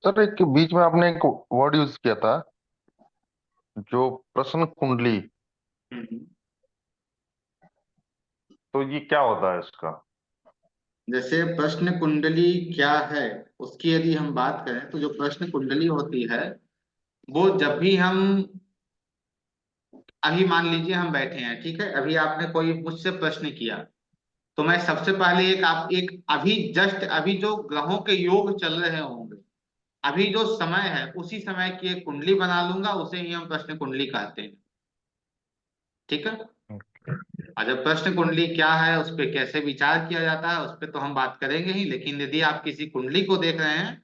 सर, एक बीच में आपने एक वर्ड यूज किया था, जो प्रश्न कुंडली, हम्म। तो ये क्या होता है इसका? जैसे प्रश्न कुंडली क्या है, उसकी यदि हम बात करें तो जो प्रश्न कुंडली होती है वो जब भी हम, अभी मान लीजिए हम बैठे हैं, ठीक है, अभी आपने कोई मुझसे प्रश्न किया तो मैं सबसे पहले एक अभी जस्ट अभी जो ग्रहों के योग चल रहे होंगे, अभी जो समय है उसी समय की एक कुंडली बना लूंगा, उसे ही हम प्रश्न कुंडली कहते हैं। ठीक है। और जब प्रश्न कुंडली क्या है, उस पर कैसे विचार किया जाता है, उस पर तो हम बात करेंगे ही, लेकिन यदि आप किसी कुंडली को देख रहे हैं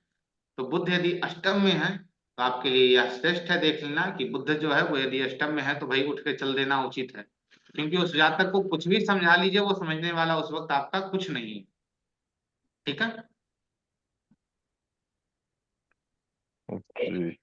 तो बुध यदि अष्टम में है तो आपके लिए यह श्रेष्ठ है देख लेना कि बुध जो है वो यदि अष्टम में है तो भाई उठ के चल देना उचित है, क्योंकि उस जातक को कुछ भी समझा लीजिए, वो समझने वाला उस वक्त आपका कुछ नहीं है। ठीक है। जी।